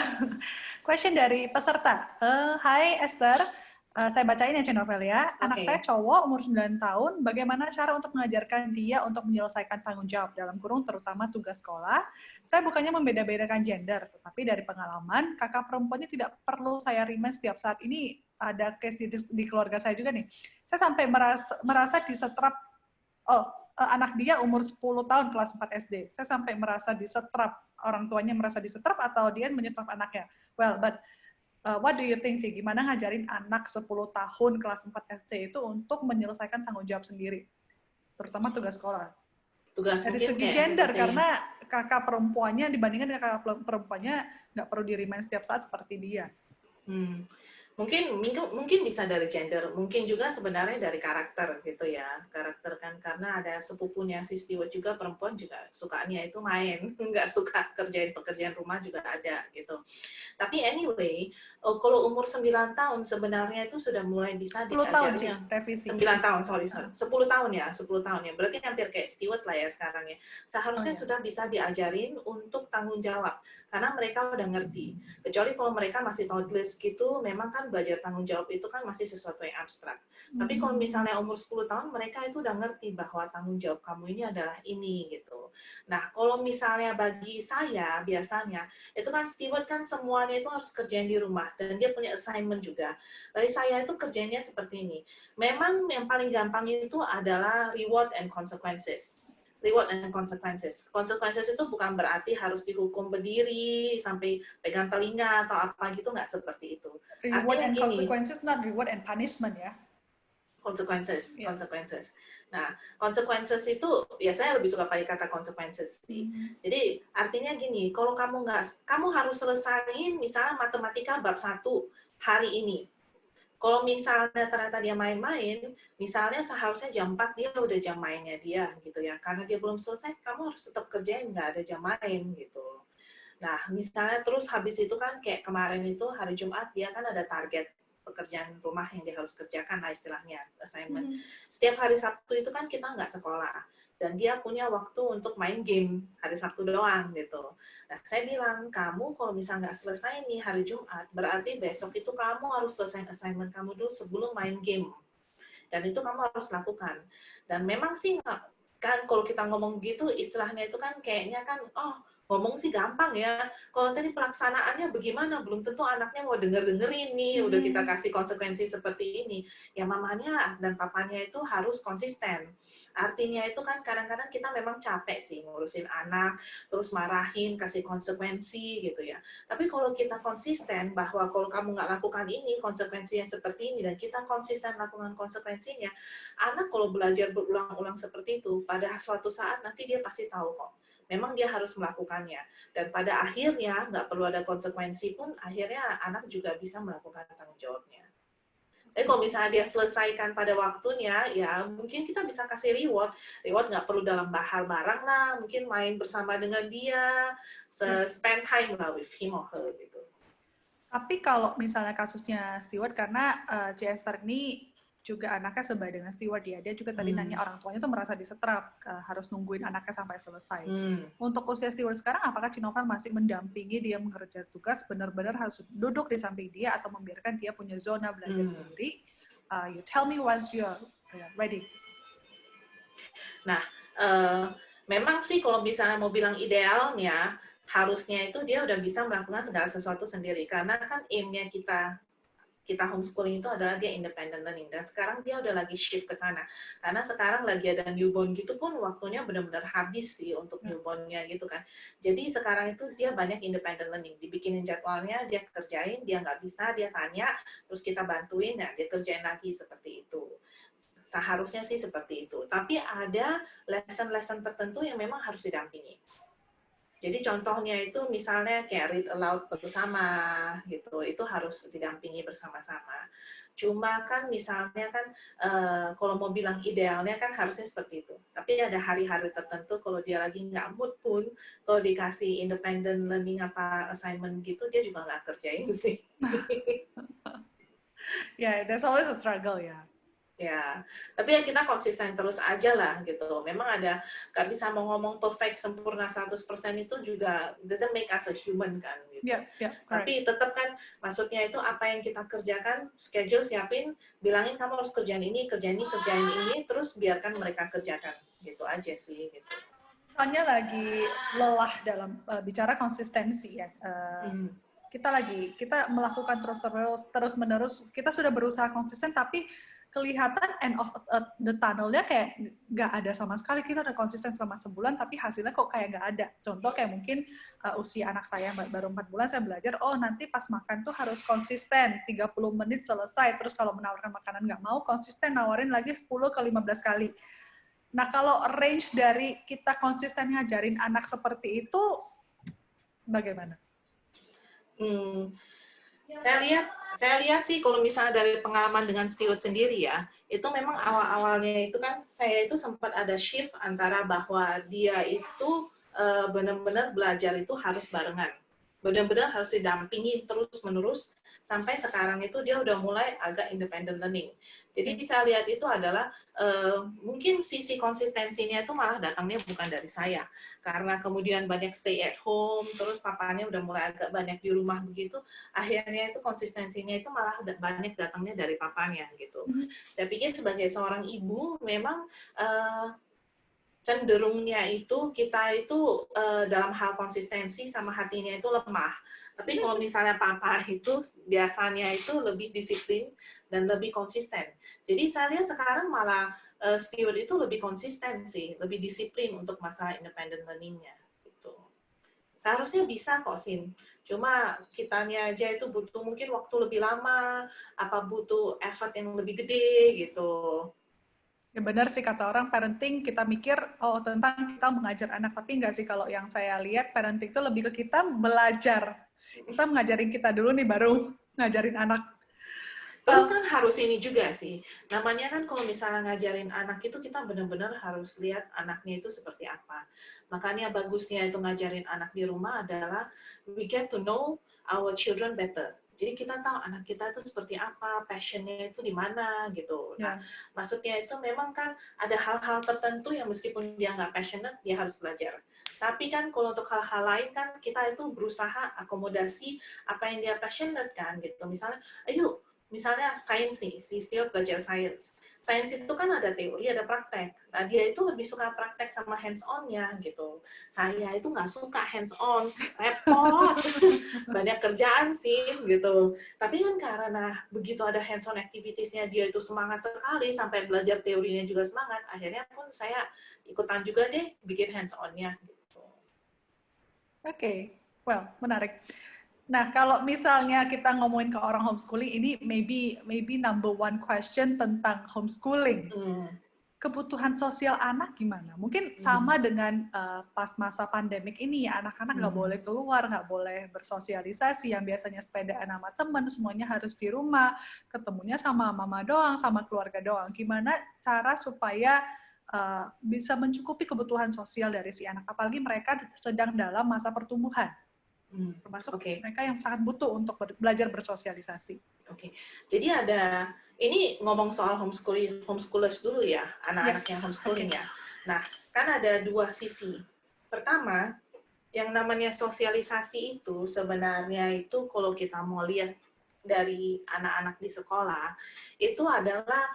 question dari peserta. Hai Esther, saya bacain ya Cinovel ya. Anak saya cowok umur 9 tahun, bagaimana cara untuk mengajarkan dia untuk menyelesaikan tanggung jawab dalam kurung terutama tugas sekolah. Saya bukannya membeda-bedakan gender, tetapi dari pengalaman, kakak perempuannya tidak perlu saya remind setiap saat. Ini ada case di keluarga saya juga nih. Saya sampai merasa disetrap, anak dia umur 10 tahun kelas 4 SD. Saya sampai merasa disetrap, orang tuanya merasa disetrap atau dia menyetrap anaknya. Well, but what do you think, Ci? Gimana ngajarin anak 10 tahun kelas 4 SD itu untuk menyelesaikan tanggung jawab sendiri? Terutama tugas sekolah. Tugas dari mungkin segi kayak gender, karena kakak perempuannya dibandingkan dengan kakak perempuannya nggak perlu di-remind setiap saat seperti dia. Mungkin bisa dari gender, mungkin juga sebenarnya dari karakter gitu ya. Karakter kan, karena ada sepupunya si Stewart juga perempuan juga sukanya itu main, nggak suka kerjain pekerjaan rumah juga ada gitu. Tapi anyway, kalau umur 9 tahun sebenarnya itu sudah mulai bisa 10 tahun, diajarnya. revisi. 9 tahun, sorry. 10 tahun ya. Berarti hampir kayak Stewart lah ya sekarang ya. Seharusnya sudah bisa diajarin untuk tanggung jawab. Karena mereka udah ngerti. Kecuali kalau mereka masih toddlers gitu, memang kan belajar tanggung jawab itu kan masih sesuatu yang abstrak. Tapi kalau misalnya umur 10 tahun, mereka itu udah ngerti bahwa tanggung jawab kamu ini adalah ini gitu. Nah, kalau misalnya bagi saya biasanya, itu kan Stewart kan semuanya itu harus kerjain di rumah, dan dia punya assignment juga. Bagi saya itu kerjanya seperti ini. Memang yang paling gampang itu adalah reward and consequences. Reward and consequences. Consequences itu bukan berarti harus dihukum berdiri sampai pegang telinga atau apa gitu, nggak seperti itu. Reward and gini, consequences, not reward and punishment ya. Consequences. Nah, consequences itu ya saya lebih suka pakai kata consequences sih. Jadi artinya gini, kalau kamu harus selesaiin misalnya matematika bab 1 hari ini. Kalau misalnya ternyata dia main-main, misalnya seharusnya jam 4 dia udah jam mainnya dia gitu ya. Karena dia belum selesai, kamu harus tetap kerjain, nggak ada jam main gitu. Nah, misalnya terus habis itu kan kayak kemarin itu hari Jumat dia kan ada target pekerjaan rumah yang dia harus kerjakan lah istilahnya, assignment. Setiap hari Sabtu itu kan kita nggak sekolah. Dan dia punya waktu untuk main game hari Sabtu doang gitu. Nah, saya bilang, kamu kalau misalnya nggak selesai nih hari Jumat, berarti besok itu kamu harus selesai assignment kamu dulu sebelum main game. Dan itu kamu harus lakukan. Dan memang sih, kan kalau kita ngomong gitu, istilahnya itu kan kayaknya kan, ngomong sih gampang ya. Kalau tadi pelaksanaannya bagaimana? Belum tentu anaknya mau denger-dengerin nih, udah kita kasih konsekuensi seperti ini. Ya mamanya dan papanya itu harus konsisten. Artinya itu kan kadang-kadang kita memang capek sih ngurusin anak, terus marahin, kasih konsekuensi gitu ya. Tapi kalau kita konsisten bahwa kalau kamu nggak lakukan ini, konsekuensinya seperti ini, dan kita konsisten lakukan konsekuensinya, anak kalau belajar berulang-ulang seperti itu, pada suatu saat nanti dia pasti tahu kok. Memang dia harus melakukannya. Dan pada akhirnya, nggak perlu ada konsekuensi pun, akhirnya anak juga bisa melakukan tanggung jawabnya. Tapi kalau misalnya dia selesaikan pada waktunya, ya mungkin kita bisa kasih reward. Reward nggak perlu dalam hal barang lah, mungkin main bersama dengan dia, spend time lah with him or her gitu. Tapi kalau misalnya kasusnya Stewart, karena Chester ini juga anaknya sebaya dengan Stewart ya, dia juga tadi nanya orang tuanya tuh merasa disetrap, harus nungguin anaknya sampai selesai. Untuk usia Stewart sekarang, apakah Cinovan masih mendampingi dia mengerjakan tugas, benar-benar harus duduk di samping dia atau membiarkan dia punya zona belajar sendiri? You tell me once you're ready. Nah, memang sih kalau misalnya mau bilang idealnya, harusnya itu dia udah bisa melakukan segala sesuatu sendiri. Karena kan aim-nya kita homeschooling itu adalah dia independent learning, dan sekarang dia udah lagi shift ke sana karena sekarang lagi ada newborn gitu pun waktunya benar-benar habis sih untuk newbornnya gitu kan. Jadi sekarang itu dia banyak independent learning, dibikinin jadwalnya, dia kerjain, dia nggak bisa dia tanya, terus kita bantuin, ya dia kerjain lagi seperti itu. Seharusnya sih seperti itu, tapi ada lesson-lesson tertentu yang memang harus didampingi. Jadi contohnya itu misalnya kayak read aloud bersama gitu, itu harus didampingi bersama-sama. Cuma kan misalnya kan kalau mau bilang idealnya kan harusnya seperti itu. Tapi ada hari-hari tertentu kalau dia lagi nggak mood pun, kalau dikasih independent learning apa assignment gitu, dia juga nggak kerjain sih. Yeah, there's always a struggle ya. Ya, tapi ya kita konsisten terus aja lah gitu. Memang ada, nggak bisa mau ngomong perfect, sempurna 100% itu juga doesn't make us a human kan gitu. Correct. Tapi tetap kan, maksudnya itu apa yang kita kerjakan, schedule siapin, bilangin kamu harus kerjain ini, terus biarkan mereka kerjakan. Gitu aja sih. Gitu. Misalnya lagi lelah dalam bicara konsistensi ya. Kita melakukan terus-menerus, kita sudah berusaha konsisten, tapi kelihatan end of the tunnel-nya kayak nggak ada sama sekali. Kita udah konsisten selama sebulan, tapi hasilnya kok kayak nggak ada. Contoh kayak mungkin usia anak saya baru 4 bulan, saya belajar, oh nanti pas makan tuh harus konsisten, 30 menit selesai. Terus kalau menawarkan makanan nggak mau, konsisten nawarin lagi 10 ke 15 kali. Nah, kalau range dari kita konsisten ngajarin anak seperti itu, bagaimana? Saya lihat sih kalau misalnya dari pengalaman dengan Stewart sendiri ya, itu memang awal-awalnya itu kan saya itu sempat ada shift antara bahwa dia itu benar-benar belajar itu harus barengan. Benar-benar harus didampingi terus-menerus sampai sekarang itu dia udah mulai agak independent learning. Jadi saya lihat itu adalah mungkin sisi konsistensinya itu malah datangnya bukan dari saya. Karena kemudian banyak stay at home, terus papanya udah mulai agak banyak di rumah begitu, akhirnya itu konsistensinya itu malah banyak datangnya dari papanya gitu. Saya pikir sebagai seorang ibu memang cenderungnya itu kita itu dalam hal konsistensi sama hatinya itu lemah. Tapi kalau misalnya papa itu biasanya itu lebih disiplin dan lebih konsisten. Jadi saya lihat sekarang malah Stewart itu lebih konsisten sih, lebih disiplin untuk masalah independent learning-nya. Gitu. Seharusnya bisa kok, Sin. Cuma kitanya aja itu butuh mungkin waktu lebih lama, apa butuh effort yang lebih gede gitu. Ya benar sih kata orang, parenting kita mikir, oh tentang kita mengajar anak, tapi enggak sih kalau yang saya lihat, parenting itu lebih ke kita belajar. Kita mengajarin kita dulu nih, baru ngajarin anak. Terus kan harus ini juga sih, namanya kan kalau misalnya ngajarin anak itu kita benar-benar harus lihat anaknya itu seperti apa. Makanya bagusnya itu ngajarin anak di rumah adalah we get to know our children better. Jadi kita tahu anak kita itu seperti apa, passionnya itu di mana gitu. Nah, maksudnya itu memang kan ada hal-hal tertentu yang meskipun dia nggak passionate, dia harus belajar. Tapi kan kalau untuk hal-hal lain kan kita itu berusaha akomodasi apa yang dia passionate kan gitu. Misalnya, ayo misalnya sains nih, si Stewart belajar sains. Sains itu kan ada teori, ada praktek. Nah, dia itu lebih suka praktek sama hands-on-nya gitu. Saya itu nggak suka hands-on, repot, banyak kerjaan sih gitu. Tapi kan karena begitu ada hands-on activities-nya, dia itu semangat sekali, sampai belajar teorinya juga semangat, akhirnya pun saya ikutan juga deh bikin hands-on-nya. Gitu. Oke, well, menarik. Nah, kalau misalnya kita ngomongin ke orang homeschooling, ini maybe number one question tentang homeschooling. Kebutuhan sosial anak gimana? Mungkin sama dengan pas masa pandemik ini ya, anak-anak nggak boleh keluar, nggak boleh bersosialisasi, yang biasanya sepedaan sama teman, semuanya harus di rumah, ketemunya sama mama doang, sama keluarga doang. Gimana cara supaya bisa mencukupi kebutuhan sosial dari si anak, apalagi mereka sedang dalam masa pertumbuhan? Termasuk mereka yang sangat butuh untuk belajar bersosialisasi. Oke. Jadi ada, ini ngomong soal homeschoolers dulu ya, anak-anak yang homeschooling ya. Nah, kan ada dua sisi. Pertama, yang namanya sosialisasi itu sebenarnya itu kalau kita mau lihat dari anak-anak di sekolah, itu adalah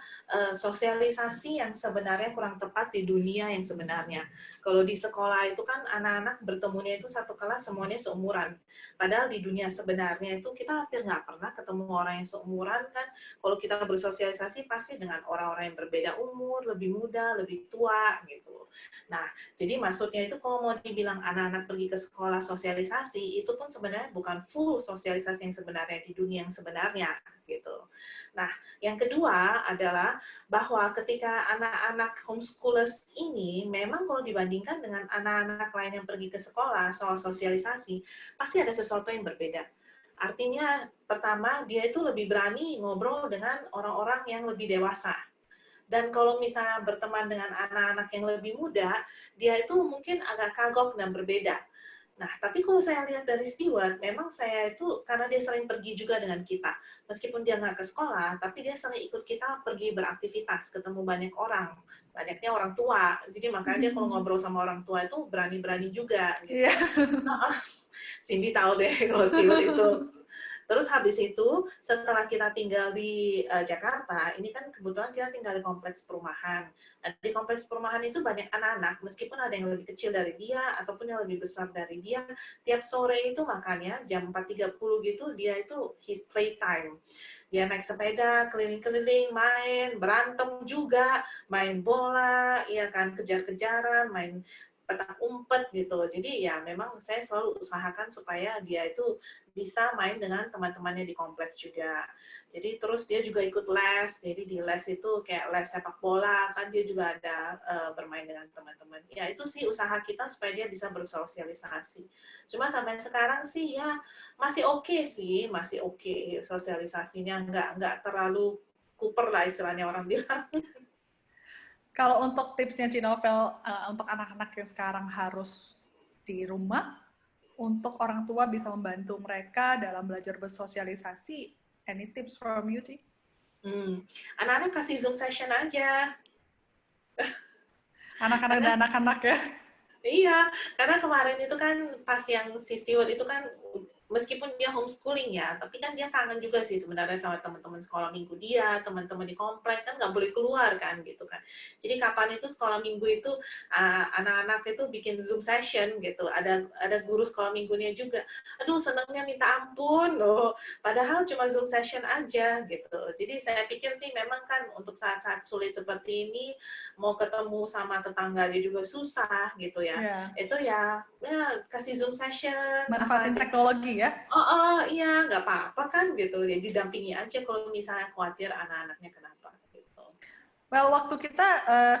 sosialisasi yang sebenarnya kurang tepat di dunia yang sebenarnya. Kalau di sekolah itu kan anak-anak bertemunya itu satu kelas semuanya seumuran. Padahal di dunia sebenarnya itu kita hampir nggak pernah ketemu orang yang seumuran kan. Kalau kita bersosialisasi pasti dengan orang-orang yang berbeda umur, lebih muda, lebih tua gitu. Nah, jadi maksudnya itu kalau mau dibilang anak-anak pergi ke sekolah sosialisasi, itu pun sebenarnya bukan full sosialisasi yang sebenarnya di dunia yang sebenarnya gitu. Nah, yang kedua adalah bahwa ketika anak-anak homeschoolers ini memang kalau dibandingkan dengan anak-anak lain yang pergi ke sekolah soal sosialisasi, pasti ada sesuatu yang berbeda. Artinya, pertama, dia itu lebih berani ngobrol dengan orang-orang yang lebih dewasa. Dan kalau misalnya berteman dengan anak-anak yang lebih muda, dia itu mungkin agak kagok dan berbeda. Nah, tapi kalau saya lihat dari Stewart, memang saya itu, karena dia sering pergi juga dengan kita. Meskipun dia nggak ke sekolah, tapi dia sering ikut kita pergi beraktivitas, ketemu banyak orang. Banyaknya orang tua. Jadi makanya dia kalau ngobrol sama orang tua itu berani-berani juga. Gitu. Iya. Cindy tahu deh kalau Stewart itu. Terus habis itu, setelah kita tinggal di Jakarta, ini kan kebetulan kita tinggal di kompleks perumahan. Nah, di kompleks perumahan itu banyak anak-anak, meskipun ada yang lebih kecil dari dia, ataupun yang lebih besar dari dia, tiap sore itu makanya jam 4.30 gitu, dia itu his playtime. Dia naik sepeda, keliling-keliling, main, berantem juga, main bola, ya kan, kejar-kejaran, main petak umpet gitu. Jadi ya memang saya selalu usahakan supaya dia itu bisa main dengan teman-temannya di kompleks juga. Jadi terus dia juga ikut les. Jadi di les itu kayak les sepak bola kan dia juga ada bermain dengan teman-teman. Ya itu sih usaha kita supaya dia bisa bersosialisasi. Cuma sampai sekarang sih ya masih oke sih, masih oke sosialisasinya nggak terlalu kuper lah istilahnya orang bilang. Kalau untuk tipsnya Cinovel untuk anak-anak yang sekarang harus di rumah, untuk orang tua bisa membantu mereka dalam belajar bersosialisasi, any tips from you, Ci? Anak-anak kasih Zoom session aja. Anak-anak dan anak-anak ya. Iya, karena kemarin itu kan pas yang si Stewart itu kan meskipun dia homeschooling ya, tapi kan dia kangen juga sih sebenarnya sama teman-teman sekolah minggu dia, teman-teman di komplek kan nggak boleh keluar kan gitu kan. Jadi kapan itu sekolah minggu itu anak-anak itu bikin Zoom session gitu, ada guru sekolah minggunya juga. Aduh senangnya minta ampun loh, padahal cuma Zoom session aja gitu. Jadi saya pikir sih memang kan untuk saat-saat sulit seperti ini mau ketemu sama tetangganya juga susah gitu ya. Yeah. Itu ya kasih Zoom session. Manfaatin teknologi ya. Iya, nggak apa-apa kan gitu. Ya didampingi aja kalau misalnya khawatir anak-anaknya kenapa gitu. Well, waktu kita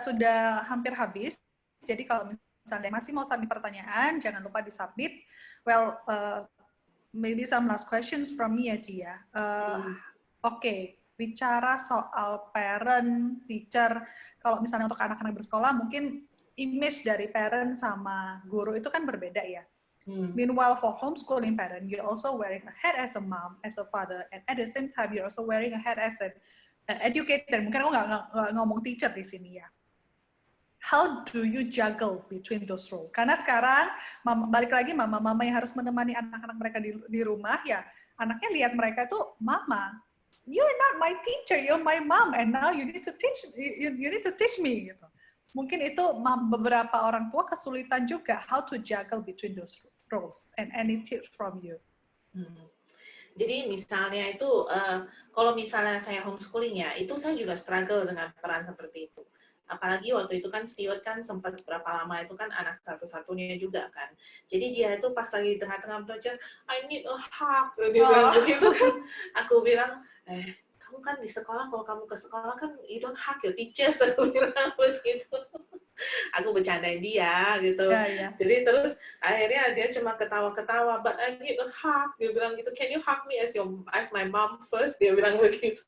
sudah hampir habis. Jadi kalau misalnya masih mau submit pertanyaan, jangan lupa disubmit. Well, maybe some last questions from me ya, Ci ya. Oke, bicara soal parent, teacher, kalau misalnya untuk anak-anak bersekolah, mungkin image dari parent sama guru itu kan berbeda ya. Meanwhile, for homeschooling parent, you're also wearing a hat as a mom, as a father, and at the same time, you're also wearing a hat as an educator. Mungkin aku nggak ngomong teacher di sini ya. How do you juggle between those roles? Karena sekarang, balik lagi mama-mama yang harus menemani anak-anak mereka di rumah, ya anaknya lihat mereka itu mama. You're not my teacher, you're my mom, and now you need to teach me. Gitu. Mungkin itu beberapa orang tua kesulitan juga how to juggle between those roles. And any tips from you? Jadi misalnya itu, kalau misalnya saya homeschooling ya, itu saya juga struggle dengan peran seperti itu. Apalagi waktu itu kan Stewart kan sempat berapa lama itu kan anak satu-satunya juga kan. Jadi dia itu pas lagi di tengah-tengah belajar, I need a hug. Dia bilang begitu kan. Aku bilang, kamu kan di sekolah, kalau kamu ke sekolah kan you don't hug your teachers. Aku bilang begitu. Aku bercandain dia gitu. Yeah. Jadi terus akhirnya dia cuma ketawa-ketawa, but I need a hug. Dia bilang gitu, can you hug me as my mom first? Dia bilang begitu.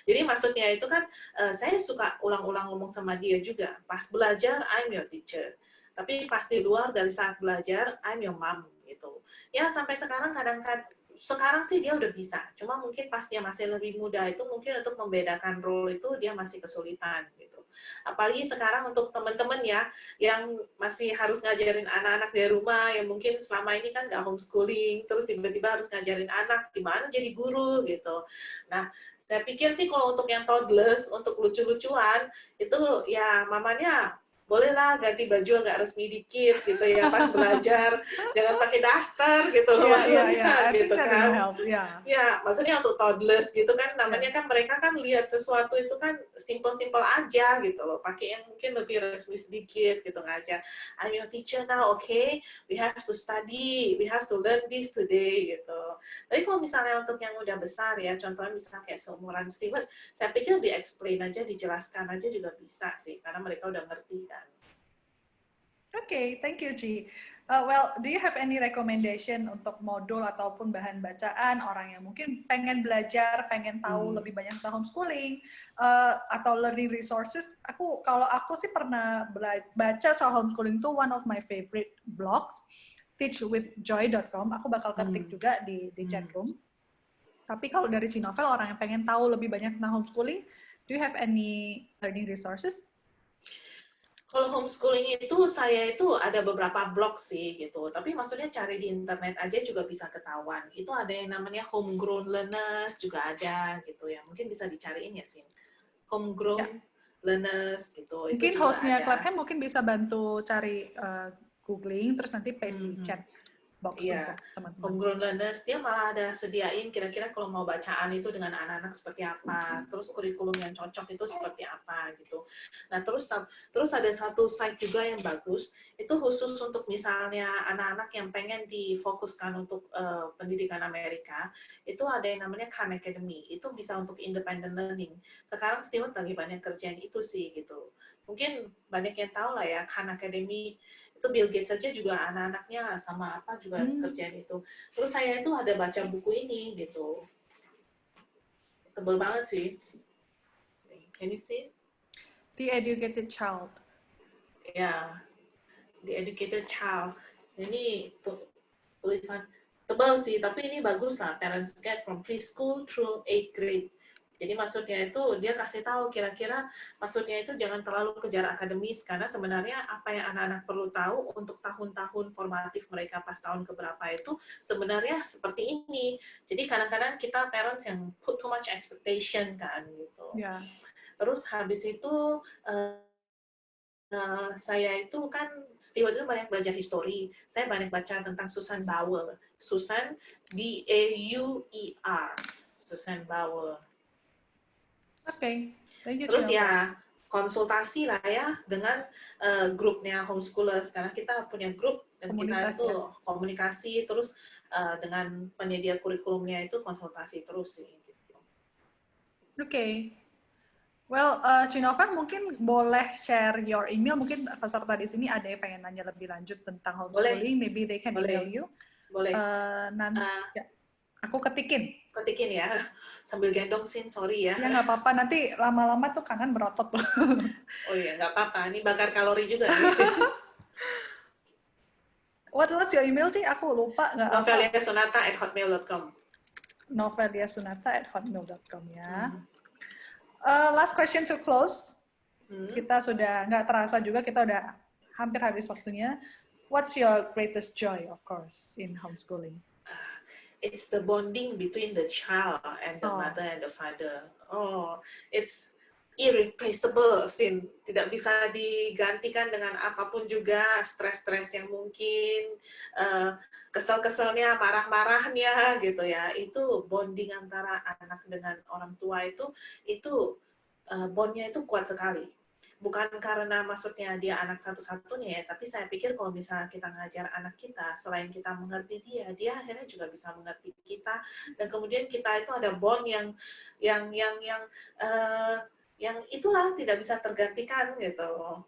Jadi maksudnya itu kan saya suka ulang-ulang ngomong sama dia juga. Pas belajar, I'm your teacher. Tapi pas di luar dari saat belajar, I'm your mom gitu. Ya sampai sekarang kadang-kadang sekarang sih dia udah bisa. Cuma mungkin pas dia masih lebih muda itu mungkin untuk membedakan role itu dia masih kesulitan gitu. Apalagi sekarang untuk teman-teman ya yang masih harus ngajarin anak-anak di rumah yang mungkin selama ini kan nggak homeschooling, terus tiba-tiba harus ngajarin anak gimana jadi guru gitu. Nah, saya pikir sih kalau untuk yang toddlers, untuk lucu-lucuan itu ya mamanya bolehlah ganti baju agak resmi dikit gitu ya pas belajar, jangan pakai daster gitu loh maksudnya gitu kan. Ya maksudnya untuk toddlers gitu kan namanya kan mereka kan lihat sesuatu itu kan simple-simple aja gitu loh, pakai yang mungkin lebih resmi sedikit gitu ngajar. I'm your teacher now, okay? We have to study, we have to learn this today gitu. Tapi kalau misalnya untuk yang udah besar ya, contohnya misalnya kayak seumuran Stewart, saya pikir di-explain aja, dijelaskan aja juga bisa sih, karena mereka udah ngerti kan. Okay, thank you, Ci. Well, do you have any recommendation untuk modul ataupun bahan bacaan orang yang mungkin pengen belajar, pengen tahu lebih banyak tentang homeschooling atau learning resources? Kalau aku sih pernah baca soal homeschooling itu one of my favorite blogs, teachwithjoy.com. Aku bakal ketik juga di chat room. Tapi kalau dari Cinovel, orang yang pengen tahu lebih banyak tentang homeschooling, do you have any learning resources? Kalau homeschooling itu saya itu ada beberapa blog sih gitu, tapi maksudnya cari di internet aja juga bisa ketahuan. Itu ada yang namanya homegrown learners juga ada gitu ya, mungkin bisa dicariin ya sih. Homegrown learners gitu. Mungkin itu juga hostnya ada. Clapham mungkin bisa bantu cari googling terus nanti paste di chat box untuk teman-teman. Homegrown learners, dia malah ada sediain kira-kira kalau mau bacaan itu dengan anak-anak seperti apa, terus kurikulum yang cocok itu seperti apa gitu. Nah terus ada satu site juga yang bagus, itu khusus untuk misalnya anak-anak yang pengen difokuskan untuk pendidikan Amerika, itu ada yang namanya Khan Academy, itu bisa untuk independent learning. Sekarang Stewart lagi banyak kerjaan itu sih gitu. Mungkin banyak yang tahu lah ya Khan Academy. Itu Bill Gates saja juga anak-anaknya sama apa juga kerjaan itu. Terus saya itu ada baca buku ini gitu. Tebel banget sih. Can you see? The Educated Child. Ya, The Educated Child. Ini tulisan tebal sih, tapi ini bagus lah. Parents Guide from Preschool through 8th grade. Jadi maksudnya itu dia kasih tahu kira-kira maksudnya itu jangan terlalu kejar akademis karena sebenarnya apa yang anak-anak perlu tahu untuk tahun-tahun formatif mereka pas tahun keberapa itu sebenarnya seperti ini. Jadi kadang-kadang kita parents yang put too much expectation kan gitu. Yeah. Terus habis itu saya itu kan Stewart itu banyak belajar histori. Saya banyak baca tentang Susan Bauer. Susan B-A-U-E-R. Susan Bauer. Oke, thank you. Terus ya konsultasi lah ya dengan grupnya homeschoolers karena kita punya grup dan kita itu komunikasi terus dengan penyedia kurikulumnya itu konsultasi terus sih. Gitu. Oke. Well, Cinovan mungkin boleh share your email. Mungkin peserta di sini ada yang pengen nanya lebih lanjut tentang homeschooling. Maybe they can email you. Boleh. Nanti aku ketikin ya, sambil gendong Sin, sorry ya. Ya nggak apa-apa, nanti lama-lama tuh kangen berotot loh. Oh iya, nggak apa-apa, ini bakar kalori juga. What was your email, Ci? Aku lupa. noveliasunata@hotmail.com. noveliasunata@hotmail.com ya. Last question to close. Kita sudah nggak terasa juga, kita udah hampir habis waktunya. What's your greatest joy, of course, in homeschooling? It's the bonding between the child and the mother and the father. Oh, it's irreplaceable, Sin. Tidak bisa digantikan dengan apapun juga, stres-stres yang mungkin, kesel-keselnya, marah-marahnya, gitu ya. Itu bonding antara anak dengan orang tua itu bondnya itu kuat sekali. Bukan karena maksudnya dia anak satu-satunya ya, tapi saya pikir kalau misalnya kita ngajar anak kita, selain kita mengerti dia akhirnya juga bisa mengerti kita, dan kemudian kita itu ada bond yang itulah tidak bisa tergantikan gitu.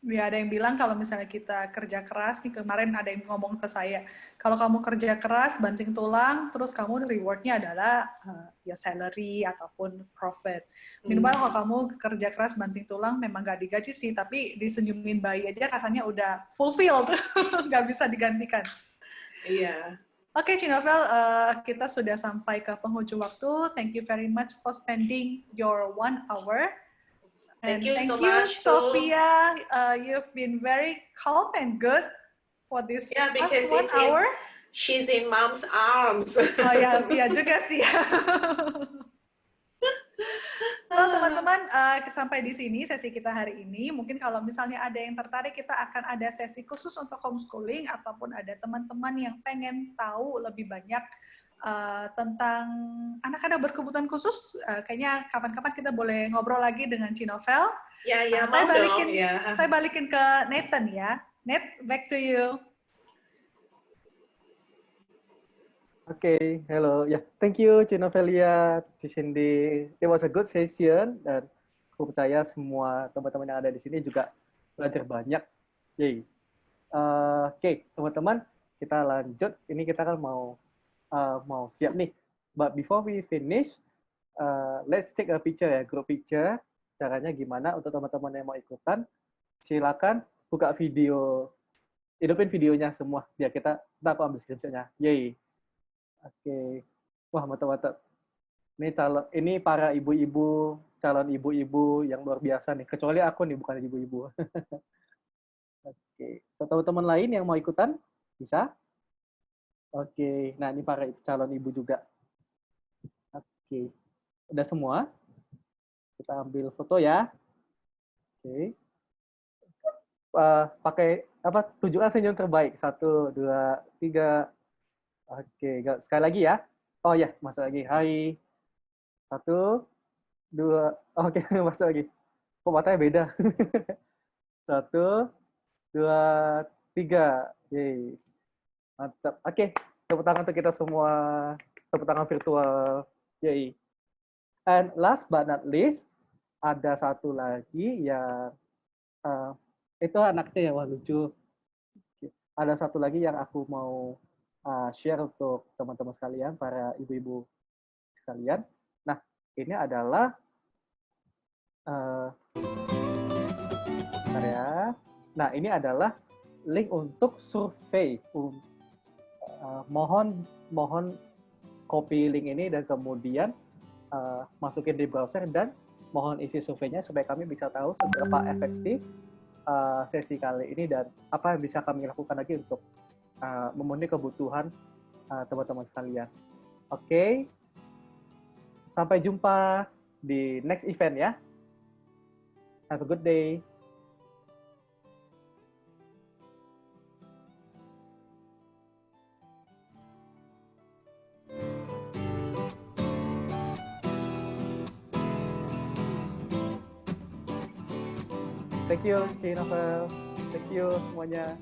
Ya, ada yang bilang kalau misalnya kita kerja keras, nih kemarin ada yang ngomong ke saya, kalau kamu kerja keras, banting tulang, terus kamu rewardnya adalah ya salary ataupun profit. Minimal kalau kamu kerja keras, banting tulang, memang nggak digaji sih, tapi disenyumin bayi aja rasanya udah fulfilled, nggak bisa digantikan. Iya. Oke, Cinovel, kita sudah sampai ke penghujung waktu. Thank you very much for spending your 1 hour. And thank you so much, Sophia. You've been very calm and good for this last 1 hour. She's in mom's arms. Oh ya, iya juga sih. Well, teman-teman, sampai di sini sesi kita hari ini. Mungkin kalau misalnya ada yang tertarik, kita akan ada sesi khusus untuk homeschooling, ataupun ada teman-teman yang pengen tahu lebih banyak tentang anak-anak berkebutuhan khusus, kayaknya kapan-kapan kita boleh ngobrol lagi dengan Cinovel. Ya, saya balikin ke Nathan ya. Nat, back to you. Okay, hello. Yeah, thank you Cinovelia, Cindy. It was a good session dan aku percaya semua teman-teman yang ada di sini juga belajar banyak. Yay. Oke, teman-teman, kita lanjut. Ini kita kan mau siap nih. But before we finish, let's take a picture ya, group picture. Caranya gimana untuk teman-teman yang mau ikutan? Silakan buka video, hidupin videonya semua. Biar kita aku ambil screenshotnya. Yay. Oke. Wah, mantap-mantap. Ini para ibu-ibu, calon ibu-ibu yang luar biasa nih. Kecuali aku nih, bukan ibu-ibu. Oke. Teman-teman lain yang mau ikutan, bisa? Oke. Nah, ini para calon ibu juga. Oke. Udah semua? Kita ambil foto ya. Oke. Pakai apa? Tunjukkan senyum terbaik. 1, 2, 3. Oke. Sekali lagi ya. Oh ya, masuk lagi. Hai. 1, 2. Oke, masuk lagi. Kok matanya beda? 1, 2, 3. Yeay. Mantap. Oke. Tepuk tangan untuk kita semua. Tepuk tangan virtual. Yeay. And last but not least, ada satu lagi yang itu anaknya ya, wah lucu. Ada satu lagi yang aku mau share untuk teman-teman sekalian, para ibu-ibu sekalian. Nah, ini adalah bentar ya. Nah, ini adalah link untuk survei. Mohon copy link ini dan kemudian masukin di browser dan mohon isi surveinya supaya kami bisa tahu seberapa efektif sesi kali ini dan apa yang bisa kami lakukan lagi untuk memenuhi kebutuhan teman-teman sekalian. Oke. Sampai jumpa di next event ya. Have a good day. Thank you, Cik Novel. Thank you semuanya.